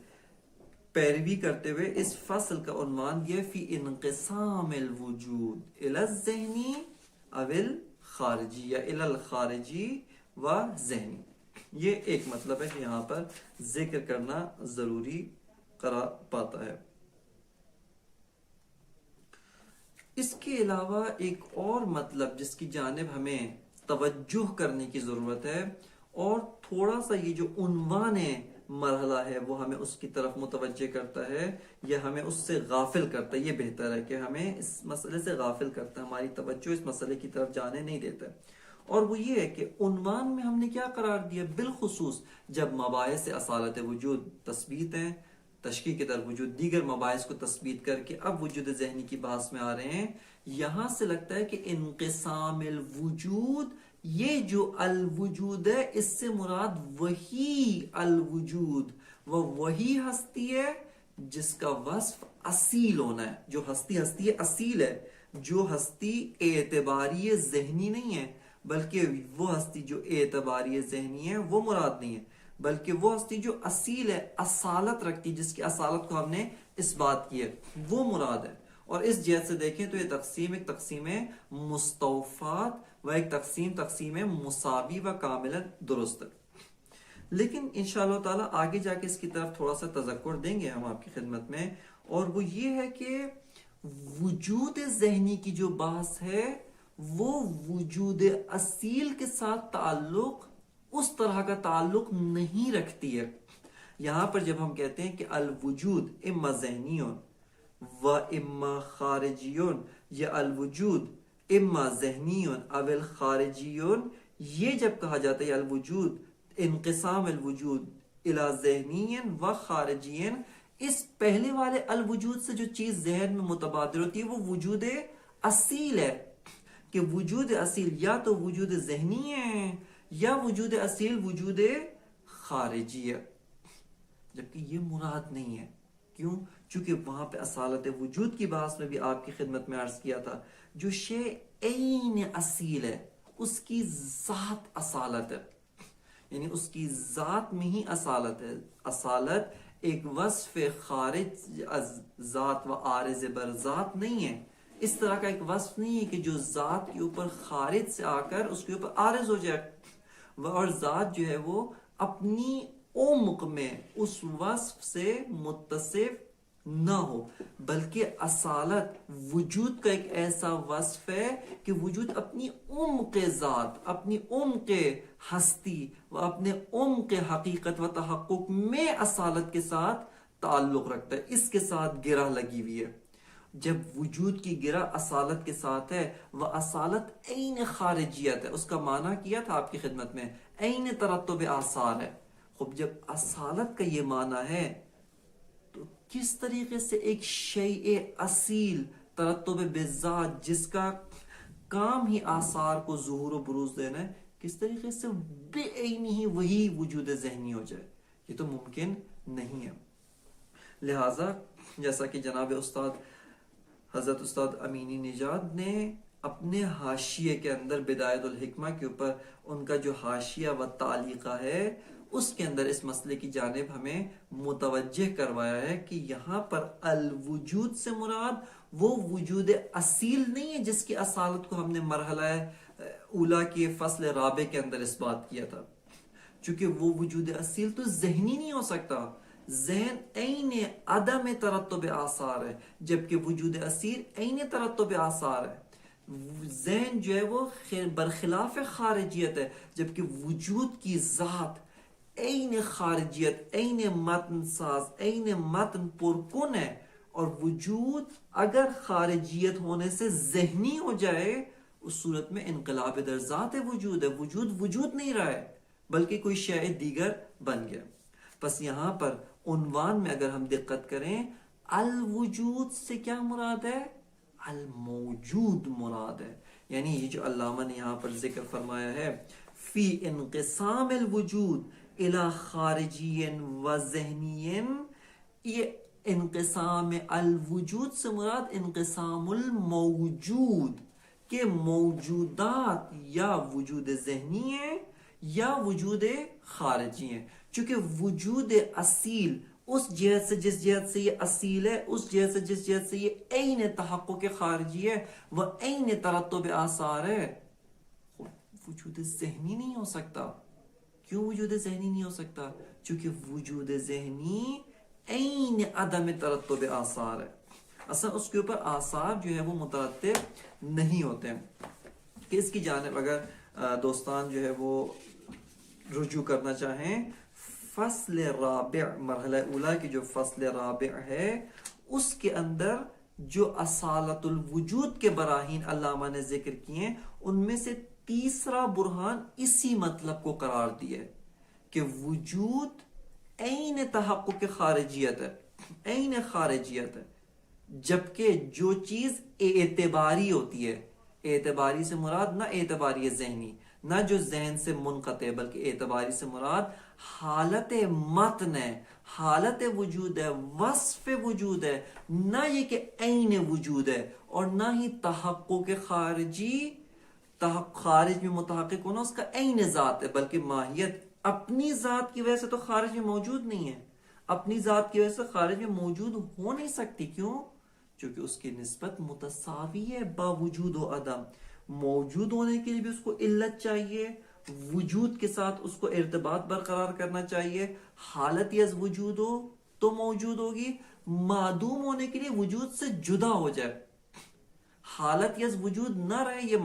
پیروی کرتے ہوئے اس فصل کا عنوان دیا فی انقسام الوجود الی الذہنی او الخارجی یا الی الخارجی و ذہنی۔ یہ ایک مطلب ہے کہ یہاں پر ذکر کرنا ضروری قرار پاتا ہے۔ اس کے علاوہ ایک اور مطلب جس کی جانب ہمیں توجہ کرنے کی ضرورت ہے، اور تھوڑا سا یہ جو عنوان مرحلہ ہے وہ ہمیں اس کی طرف متوجہ کرتا ہے یا ہمیں اس سے غافل کرتا ہے، یہ بہتر ہے کہ ہمیں اس مسئلے سے غافل کرتا ہے، ہماری توجہ اس مسئلے کی طرف جانے نہیں دیتا ہے، اور وہ یہ ہے کہ عنوان میں ہم نے کیا قرار دیا، بالخصوص جب مباحث اصالت وجود تثبیت ہیں، تشکیک کے در وجود دیگر مباحث کو تثبیت کر کے اب وجود ذہنی کی بحث میں آ رہے ہیں، یہاں سے لگتا ہے کہ انقسام الوجود، یہ جو الوجود ہے اس سے مراد وہی الوجود وہی ہستی ہے جس کا وصف اصیل ہونا ہے، جو ہستی اصیل ہے، جو ہستی اعتباری ذہنی نہیں ہے، بلکہ وہ ہستی جو اعتباری ذہنی ہے وہ مراد نہیں ہے، بلکہ وہ ہستی جو اصیل ہے، اصالت رکھتی، جس کی اصالت کو ہم نے اس بات کی ہے وہ مراد ہے۔ اور اس جہت سے دیکھیں تو یہ تقسیم ایک تقسیم مستوفات و ایک تقسیم مساوی و کاملا درست ہے۔ لیکن انشاءاللہ تعالیٰ آگے جا کے اس کی طرف تھوڑا سا تذکر دیں گے ہم آپ کی خدمت میں، اور وہ یہ ہے کہ وجود ذہنی کی جو بحث ہے وہ وجود اصیل کے ساتھ تعلق اس طرح کا تعلق نہیں رکھتی ہے۔ یہاں پر جب ہم کہتے ہیں کہ الوجود اما ذہنیون و اما خارجیون، یا الوجود اما ذہنیون او الخارجیون، یہ جب کہا جاتا ہے الوجود انقسام الوجود الی ذہنین و خارجین، اس پہلے والے الوجود سے جو چیز ذہن میں متبادر ہوتی ہے وہ وجود اصیل ہے، کہ وجود اصیل یا تو وجود ذہنی ہے یا وجود اصیل وجود خارجی ہے، جبکہ یہ مراد نہیں ہے۔ کیوں؟ چونکہ وہاں پہ اصالت وجود کی بحث میں بھی آپ کی خدمت میں عرض کیا تھا، جو شے عین اصیل ہے اس کی ذات اصالت ہے، یعنی اس کی ذات میں ہی اصالت ہے۔ اصالت ایک وصف خارج از ذات و عارض بر ذات نہیں ہے، اس طرح کا ایک وصف نہیں ہے کہ جو ذات کے اوپر خارج سے آ کر اس کے اوپر عارض ہو جائے، اور ذات جو ہے وہ اپنی عمق میں اس وصف سے متصف نہ ہو، بلکہ اصالت وجود کا ایک ایسا وصف ہے کہ وجود اپنی عمق ذات، اپنی عمق ہستی و اپنے عمق حقیقت و تحقق میں اصالت کے ساتھ تعلق رکھتا ہے، اس کے ساتھ گرہ لگی ہوئی ہے۔ جب وجود کی گرہ اصالت کے ساتھ ہے، وہ اصالت عین خارجیت ہے، اس کا معنی کیا تھا آپ کی خدمت میں، عین ترتب آثار ہے۔ خب جب اصالت کا یہ معنی ہے تو کس طریقے سے ایک شیء اصیل ترتب بذات جس کا کام ہی آثار کو ظہور و بروز دینا ہے، کس طریقے سے بے عینی ہی وہی وجود ذہنی ہو جائے؟ یہ تو ممکن نہیں ہے۔ لہٰذا جیسا کہ جناب استاد حضرت استاد امینی نژاد نے اپنے حاشیے کے اندر بدایت الحکمہ کے اوپر ان کا جو حاشیہ و تعلیقہ ہے اس کے اندر اس مسئلے کی جانب ہمیں متوجہ کروایا ہے کہ یہاں پر الوجود سے مراد وہ وجود اصیل نہیں ہے جس کی اصالت کو ہم نے مرحلہ اولا کے فصل رابع کے اندر اس بات کیا تھا، چونکہ وہ وجود اصیل تو ذہنی نہیں ہو سکتا، ذہن عین عدم ترتب آثار ہے، جبکہ وجود اصیل عین ترتب آثار ہے۔ ذہن جو ہے وہ برخلاف خارجیت ہے، جبکہ وجود کی ذات عین خارجیت، عین متن ساز، عین متن پرکن ہے، اور وجود اگر خارجیت ہونے سے ذہنی ہو جائے اس صورت میں انقلاب در ذات وجود ہے، وجود نہیں رہا ہے، بلکہ کوئی شے دیگر بن گیا. پس یہاں پر عنوان میں اگر ہم دقت کریں الوجود سے کیا مراد ہے؟ الموجود مراد ہے. یعنی یہ جو علامہ نے یہاں پر ذکر فرمایا ہے فی انقسام الوجود الی خارجی و ذہنی، یہ انقسام الوجود سے مراد انقسام الموجود کہ موجودات یا وجود ذہنی ہے یا وجود خارجی ہے. چونکہ وجود اصیل اس جہت سے جس جہت سے یہ اصیل ہے، اس جہت سے جس جہت سے یہ عین تحقق خارجی ہے، وہ عین ترتب آثار ہے، وجود ذہنی نہیں ہو سکتا. کیوں وجود ذہنی نہیں ہو سکتا؟ چونکہ وجود ذہنی عین عدم ترتب آثار ہے. اصلا اس کے اوپر آثار جو ہے وہ مترتب نہیں ہوتے ہیں. کہ اس کی جانب اگر دوستان جو ہے وہ رجوع کرنا چاہیں، فصل رابع مرحلہ اولا کی جو فصل رابع ہے اس کے اندر جو اصالت الوجود کے براہین علامہ نے ذکر کیے ہیں، ان میں سے تیسرا برہان اسی مطلب کو قرار دیا کہ وجود عین تحقق خارجیت ہے، عین خارجیت ہے. جبکہ جو چیز اعتباری ہوتی ہے، اعتباری سے مراد نہ اعتباری ذہنی، نہ جو ذہن سے منقطع، بلکہ اعتباری سے مراد حالت متن ہے، حالت وجود ہے، وصف وجود ہے، نہ یہ کہ عین وجود ہے، اور نہ ہی تحقق خارجی، خارج میں متحقق ہونا اس کا عین ذات ہے، بلکہ ماہیت اپنی ذات کی وجہ سے تو خارج میں موجود نہیں ہے. اپنی ذات کی وجہ سے خارج میں موجود ہو نہیں سکتی. کیوں؟ چونکہ اس کی نسبت متساوی ہے باوجود و عدم. موجود ہونے کے لیے بھی اس کو علت چاہیے، وجود کے ساتھ اس کو ارتباط برقرار کرنا چاہیے. حالت از وجود ہو تو موجود ہوگی، معدوم ہونے کے لیے وجود سے جدا ہو جائے. حالت از وجود نہ رہے، یہ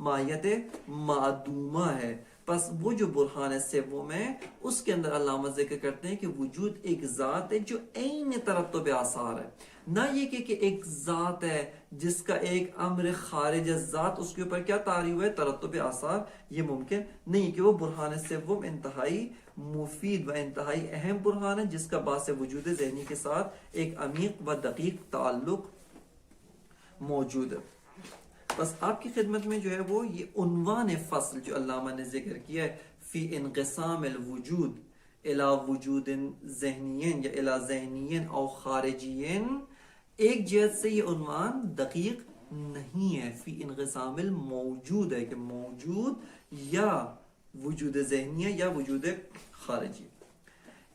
ماہیت معدومہ ہے. پس وہ جو برہان سوم ہے اس کے اندر علامہ ذکر کرتے ہیں کہ وجود ایک ذات ہے جو عین ترتب آثار ہے، نہ یہ کہ ایک ذات ہے جس کا ایک امر خارج از ذات اس کے اوپر کیا طاری ہوا ہے ترتب آثار. یہ ممکن نہیں کہ وہ برہان سوم انتہائی مفید و انتہائی اہم برہان ہے جس کا باعث وجود ذہنی کے ساتھ ایک عمیق و دقیق تعلق موجود ہے. بس آپ کی خدمت میں جو ہے وہ یہ عنوان فصل جو علامہ نے ذکر کیا ہے فی انقسام الوجود الی وجود ذہنین یا الی ذہنین او خارجین، ایک جہت سے یہ عنوان دقیق نہیں ہے. فی انقسام الموجود ہے کہ موجود یا وجود ذہنی یا وجود خارجی.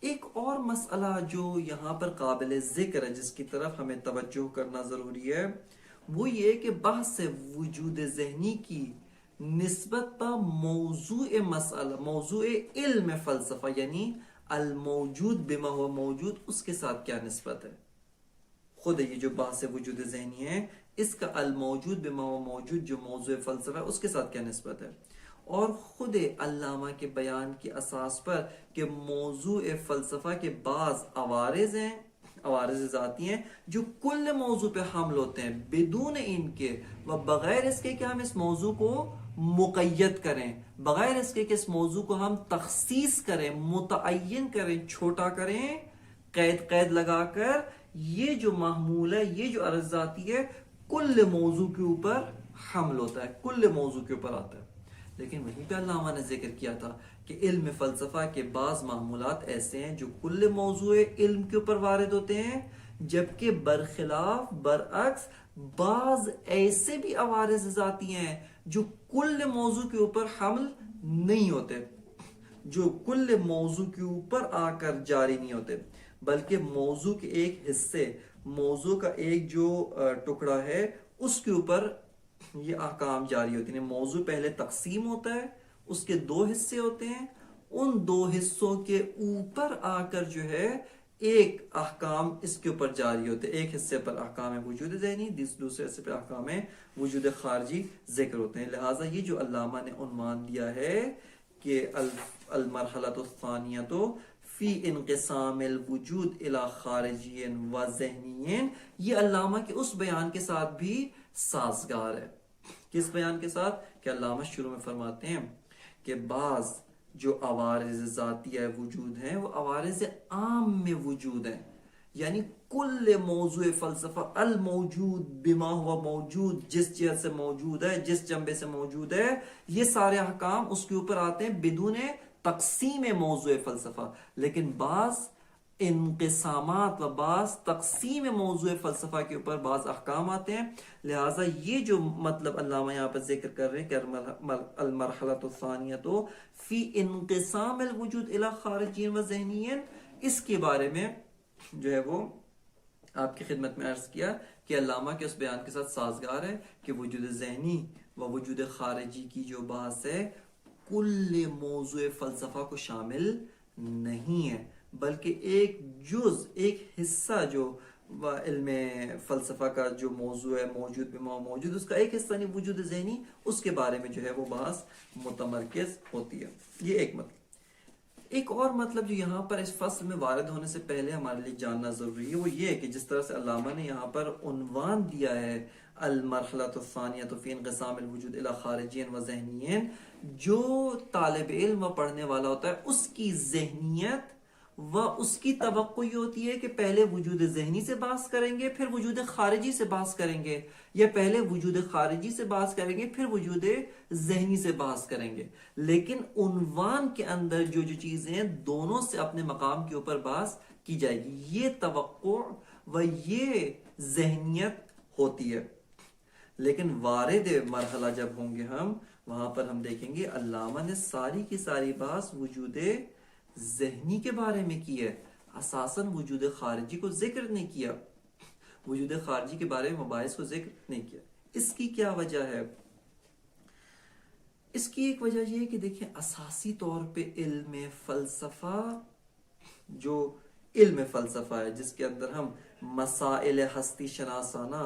ایک اور مسئلہ جو یہاں پر قابل ذکر ہے جس کی طرف ہمیں توجہ کرنا ضروری ہے، وہ یہ کہ بحث وجود ذہنی کی نسبت پر موضوع علم فلسفہ یعنی الموجود بما ہوا موجود اس کے ساتھ کیا نسبت ہے. خود یہ جو بحث وجود ذہنی ہے اس کا الموجود بما ہوا موجود جو موضوع فلسفہ ہے اس کے ساتھ کیا نسبت ہے. اور خود علامہ کے بیان کی اساس پر کہ موضوع فلسفہ کے بعض عوارض ہیں، عوارض ذاتی ہیں جو کل موضوع پہ حمل ہوتے ہیں بدون ان کے و بغیر اس کے کہ ہم اس موضوع کو مقید کریں، بغیر اس کے کہ اس موضوع کو ہم تخصیص کریں، متعین کریں، چھوٹا کریں، قید لگا کر. یہ جو محمول ہے، یہ جو عرض ذاتی ہے کل موضوع کے اوپر حمل ہوتا ہے، کل موضوع کے اوپر آتا ہے. لیکن وہیں پہ علامہ نے ذکر کیا تھا کہ علم فلسفہ کے بعض معمولات ایسے ہیں جو کل موضوع علم کے اوپر وارد ہوتے ہیں، جبکہ برخلاف برعکس بعض ایسے بھی عوارض ذاتی ہیں جو کل موضوع کے اوپر حمل نہیں ہوتے، جو کل موضوع کے اوپر آ کر جاری نہیں ہوتے، بلکہ موضوع کے ایک حصے، موضوع کا ایک جو ٹکڑا ہے اس کے اوپر یہ احکام جاری ہوتے ہیں. موضوع پہلے تقسیم ہوتا ہے، اس کے دو حصے ہوتے ہیں، ان دو حصوں کے اوپر آ کر جو ہے ایک احکام اس کے اوپر جاری ہوتے ہیں. ایک حصے پر احکام وجود ذہنی، دوسرے حصے پر احکام وجود خارجی ذکر ہوتے ہیں. لہٰذا یہ جو علامہ نے عنوان دیا ہے کہ المرحلۃ الثانیۃ فی انقسام الوجود الی خارجی و ذہنی، یہ علامہ کے اس بیان کے ساتھ بھی سازگار ہے. کس بیان کے ساتھ؟ کہ علامہ شروع میں فرماتے ہیں کہ بعض جو عوارض ذاتیہ وجود ہیں وہ عوارض عام میں وجود ہیں، یعنی کل موضوع فلسفہ الموجود بما ہوا موجود، جس جہت سے موجود ہے، جس جنبے سے موجود ہے، یہ سارے احکام اس کے اوپر آتے ہیں بدون تقسیم موضوع فلسفہ. لیکن بعض انقسامات و بعض تقسیم موضوع فلسفہ کے اوپر بعض احکام آتے ہیں. لہٰذا یہ جو مطلب علامہ یہاں پر ذکر کر رہے ہیں کہ المرحلۃ الثانیۃ فی انقسام الوجود الی خارجی و ذہنی، اس کے بارے میں جو ہے وہ آپ کی خدمت میں عرض کیا کہ علامہ کے اس بیان کے ساتھ سازگار ہے کہ وجود ذہنی و وجود خارجی کی جو بحث ہے کل موضوع فلسفہ کو شامل نہیں ہے، بلکہ ایک جز، ایک حصہ جو علم فلسفہ کا جو موضوع ہے موجود بما موجود، اس کا ایک حصہ نہیں وجود ذہنی، اس کے بارے میں جو ہے وہ بحث متمرکز ہوتی ہے. یہ ایک مطلب. ایک اور مطلب جو یہاں پر اس فصل میں وارد ہونے سے پہلے ہمارے لیے جاننا ضروری ہے وہ یہ ہے کہ جس طرح سے علامہ نے یہاں پر عنوان دیا ہے المرحلۃ الثانیۃ فی انقسام الوجود الی خارجی و ذہنی، جو طالب علم و پڑھنے والا ہوتا ہے اس کی ذہنیت و اس کی توقع یہ ہوتی ہے کہ پہلے وجود ذہنی سے بحث کریں گے پھر وجود خارجی سے بحث کریں گے، یا پہلے وجود خارجی سے بحث کریں گے پھر وجود ذہنی سے بحث کریں گے. لیکن عنوان کے اندر جو چیزیں ہیں دونوں سے اپنے مقام کے اوپر بحث کی جائے گی، یہ توقع و یہ ذہنیت ہوتی ہے. لیکن وارد مرحلہ جب ہوں گے ہم وہاں پر ہم دیکھیں گے علامہ نے ساری کی ساری بحث وجود ذہنی کے بارے میں کی ہے، اساساً وجود خارجی کو ذکر نہیں کیا، وجود خارجی کے بارے میں مباحث کو ذکر نہیں کیا. اس کی کیا وجہ ہے؟ اس کی ایک وجہ یہ ہے کہ دیکھیں اساسی طور پہ علم فلسفہ، جو علم فلسفہ ہے جس کے اندر ہم مسائل ہستی شناسانہ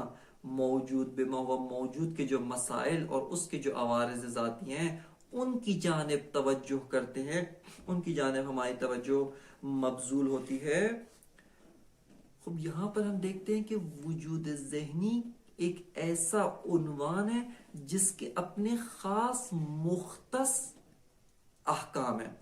موجود بما و موجود کے جو مسائل اور اس کے جو عوارض ذاتی ہیں ان کی جانب توجہ کرتے ہیں، ان کی جانب ہماری توجہ مبذول ہوتی ہے. خب یہاں پر ہم دیکھتے ہیں کہ وجود ذہنی ایک ایسا عنوان ہے جس کے اپنے خاص مختص احکام ہیں،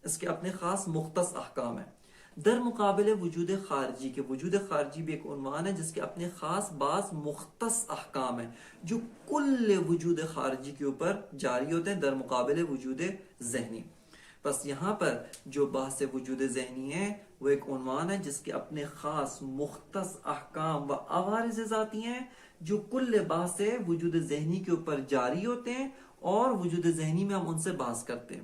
اس کے اپنے خاص مختص احکام ہیں، در مقابل وجود خارجی کے. وجود خارجی بھی ایک عنوان ہے جس کے اپنے خاص بعض مختص احکام ہیں جو کل وجود خارجی کے اوپر جاری ہوتے ہیں در مقابل وجود ذہنی. بس یہاں پر جو بحث وجود ذہنی ہے وہ ایک عنوان ہے جس کے اپنے خاص مختص احکام و عوارض ذاتی ہیں جو کل بحث وجود ذہنی کے اوپر جاری ہوتے ہیں اور وجود ذہنی میں ہم ان سے بحث کرتے ہیں.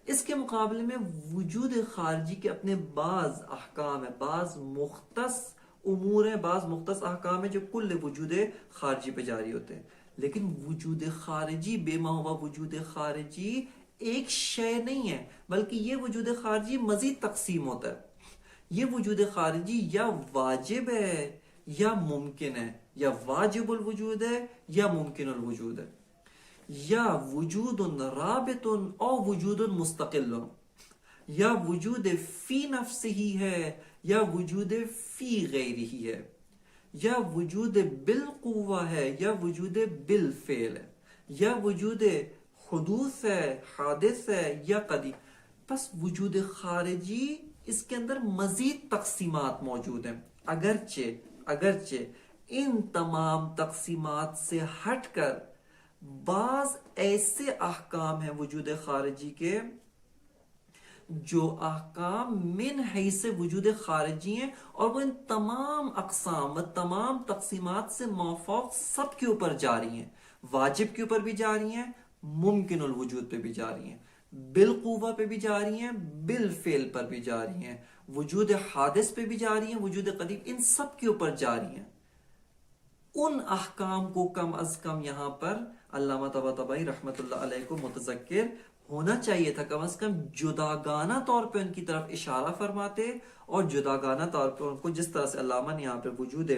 اس کے مقابلے میں وجود خارجی کے اپنے بعض احکام ہیں، بعض مختص امور ہیں، بعض مختص احکام ہیں جو کل وجود خارجی پہ جاری ہوتے ہیں. لیکن وجود خارجی بے ما ہوا وجود خارجی ایک شے نہیں ہے، بلکہ یہ وجود خارجی مزید تقسیم ہوتا ہے. یہ وجود خارجی یا واجب ہے یا ممکن ہے، یا واجب الوجود ہے یا ممکن الوجود ہے، یا وجود رابط او وجود مستقل، یا وجود فی نفس ہی ہے یا وجود فی غیر ہی ہے، یا وجود بالقوہ ہے یا وجود بالفعل ہے، یا وجود حدوث ہے، حادث ہے یا قدیم. بس وجود خارجی اس کے اندر مزید تقسیمات موجود ہیں، اگرچہ ان تمام تقسیمات سے ہٹ کر بعض ایسے احکام ہیں وجود خارجی کے جو احکام من حیث وجود خارجی ہیں اور وہ ان تمام اقسام و تمام تقسیمات سے مافوق سب کے اوپر جاری ہیں. واجب کے اوپر بھی جاری ہیں، ممکن الوجود پہ بھی جاری ہیں، بالقوہ پہ بھی جاری ہیں، بالفعل پر بھی جاری ہیں، وجود حادث پہ بھی جاری ہیں، وجود قدیم، ان سب کے اوپر جاری ہیں. ان احکام کو کم از کم یہاں پر علامہ طباطبائی رحمۃ اللہ علیہ کو متذکر ہونا چاہیے تھا، کم از کم جداگانہ طور پہ ان کی طرف اشارہ فرماتے اور جداگانہ طور پہ ان کو جس طرح سے علامہ نے یہاں پہ وجود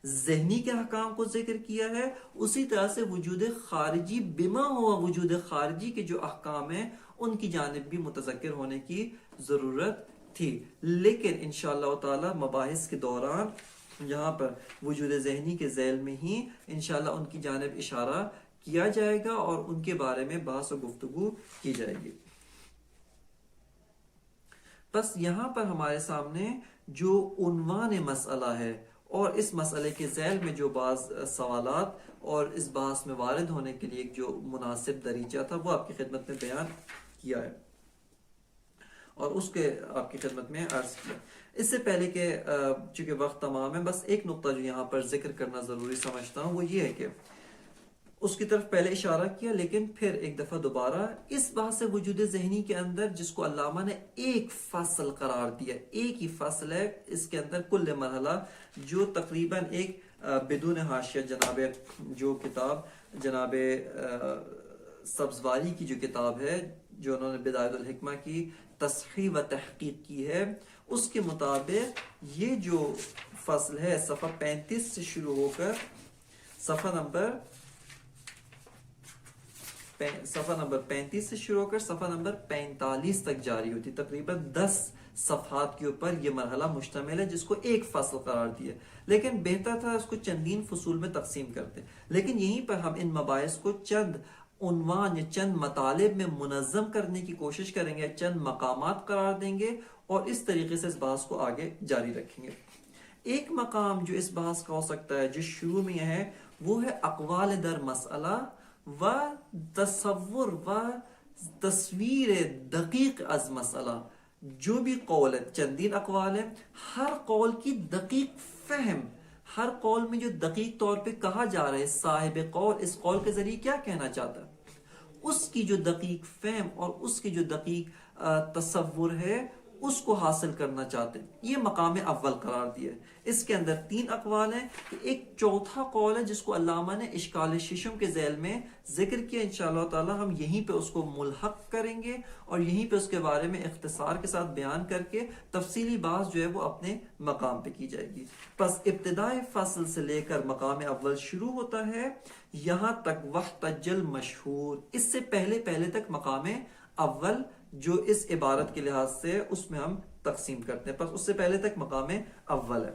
ذہنی کے احکام کو ذکر کیا ہے اسی طرح سے وجود خارجی بما ہوا وجود خارجی کے جو احکام ہیں ان کی جانب بھی متذکر ہونے کی ضرورت تھی. لیکن انشاءاللہ تعالی مباحث کے دوران یہاں پر وجود ذہنی کے ذیل میں ہی انشاءاللہ ان کی جانب اشارہ کیا جائے گا اور ان کے بارے میں بحث و گفتگو کی جائے گی. بس یہاں پر ہمارے سامنے جو عنوان مسئلہ ہے اور اس مسئلے کے ذیل میں جو بعض سوالات اور اس بحث میں وارد ہونے کے لیے ایک جو مناسب دریچہ تھا وہ آپ کی خدمت میں بیان کیا ہے اور اس کے آپ کی خدمت میں عرض کیا. اس سے پہلے کہ چونکہ وقت تمام ہے، بس ایک نقطہ جو یہاں پر ذکر کرنا ضروری سمجھتا ہوں وہ یہ ہے کہ اس کی طرف پہلے اشارہ کیا لیکن پھر ایک دفعہ دوبارہ اس بحث وجود ذہنی کے اندر جس کو علامہ نے ایک فصل قرار دیا، ایک ہی فصل ہے اس کے اندر کل مرحلہ، جو تقریباً ایک بدون حاشیہ جناب جو کتاب جناب سبزواری کی جو کتاب ہے جو انہوں نے بدایت الحکمہ کی تصحیح و تحقیق کی ہے، اس کے مطابق یہ جو فصل ہے صفحہ 35 سے شروع ہو کر صفحہ نمبر 35 سے شروع ہو کر صفحہ نمبر 45 تک جاری ہوتی، تقریباً 10 صفحات کے اوپر یہ مرحلہ مشتمل ہے جس کو ایک فصل قرار دیا. لیکن بہتر تھا اس کو چندین فصول میں تقسیم کرتے، لیکن یہیں پر ہم ان مباحث کو چند عنوان یا چند مطالب میں منظم کرنے کی کوشش کریں گے، چند مقامات قرار دیں گے اور اس طریقے سے اس بحث کو آگے جاری رکھیں گے. ایک مقام جو اس بحث کا ہو سکتا ہے جس شروع میں یہ ہے وہ ہے اقوال در مسئلہ و تصور و تصویر دقیق از مسئلہ. جو بھی قول ہے، چندین اقوال ہیں، ہر قول کی دقیق فہم، ہر قول میں جو دقیق طور پہ کہا جا رہا ہے صاحب قول اس قول کے ذریعے کیا کہنا چاہتا ہے، اس کی جو دقیق فہم اور اس کی جو دقیق تصور ہے اس کو حاصل کرنا چاہتے ہیں. یہ مقام اول قرار دیا ہے. اس کے اندر 3 اقوال ہیں. ایک چوتھا قول ہے جس کو علامہ نے اشکال ششم کے ذیل میں ذکر کیا، انشاءاللہ تعالی ہم یہیں پہ اس کو ملحق کریں گے اور یہیں پہ اس کے بارے میں اختصار کے ساتھ بیان کر کے تفصیلی بحث جو ہے وہ اپنے مقام پہ کی جائے گی. پس ابتدائی فصل سے لے کر مقام اول شروع ہوتا ہے یہاں تک واحتج المشہور، اس سے پہلے تک مقام اول جو اس عبارت کے لحاظ سے اس میں ہم تقسیم کرتے ہیں، پس اس سے پہلے تک مقام اول ہے.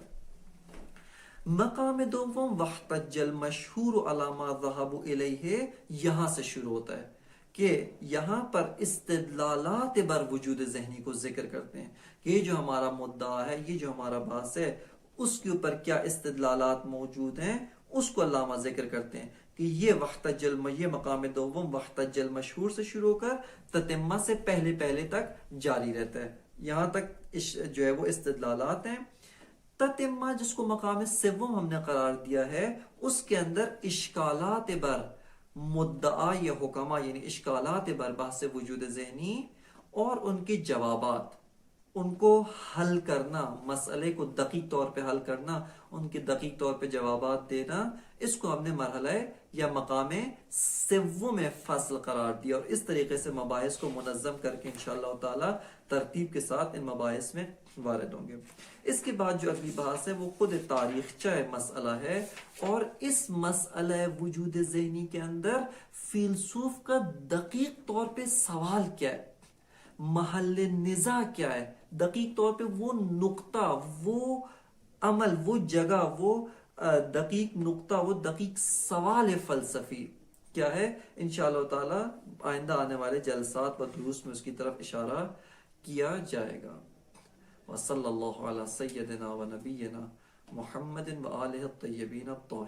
مقام دوم واحتج المشہور علی ما ذهب الیہ یہاں سے شروع ہوتا ہے کہ یہاں پر استدلالات بر وجود ذہنی کو ذکر کرتے ہیں کہ یہ جو ہمارا مدعا ہے، یہ جو ہمارا بحث ہے اس کے اوپر کیا استدلالات موجود ہیں اس کو علامہ ذکر کرتے ہیں کہ یہ مقام دوم واحتج المشہور سے شروع ہو کر تتمہ سے پہلے تک جاری رہتا ہے. یہاں تک جو ہے وہ استدلالات ہیں. تتمہ جس کو مقام سوم ہم نے قرار دیا ہے اس کے اندر اشکالات بر مدعا یا حکمہ، یعنی اشکالات بر بحث وجود ذہنی اور ان کے جوابات، ان کو حل کرنا، مسئلے کو دقیق طور پہ حل کرنا، ان کے دقیق طور پہ جوابات دینا، اس کو ہم نے مرحلہ یا مقام سوم فصل قرار دیا اور اس طریقے سے مباحث کو منظم کر کے انشاءاللہ تعالی ترتیب کے ساتھ ان مباحث میں وارد ہوں گے. اس کے بعد جو اگلی بحث ہے وہ خود تاریخچہ مسئلہ ہے اور اس مسئلہ وجود ذہنی کے اندر فیلسوف کا دقیق طور پہ سوال کیا ہے، محل نزاع کیا ہے، دقیق طور پہ وہ نقطہ، وہ عمل، وہ جگہ، وہ دقیق نقطہ، وہ دقیق سوال فلسفی کیا ہے. انشاءاللہ تعالی آئندہ آنے والے جلسات و دروس میں اس کی طرف اشارہ کیا جائے گا. وصلی اللہ علی سیدنا و نبینا محمد و آلہ الطیبین الطاہرین.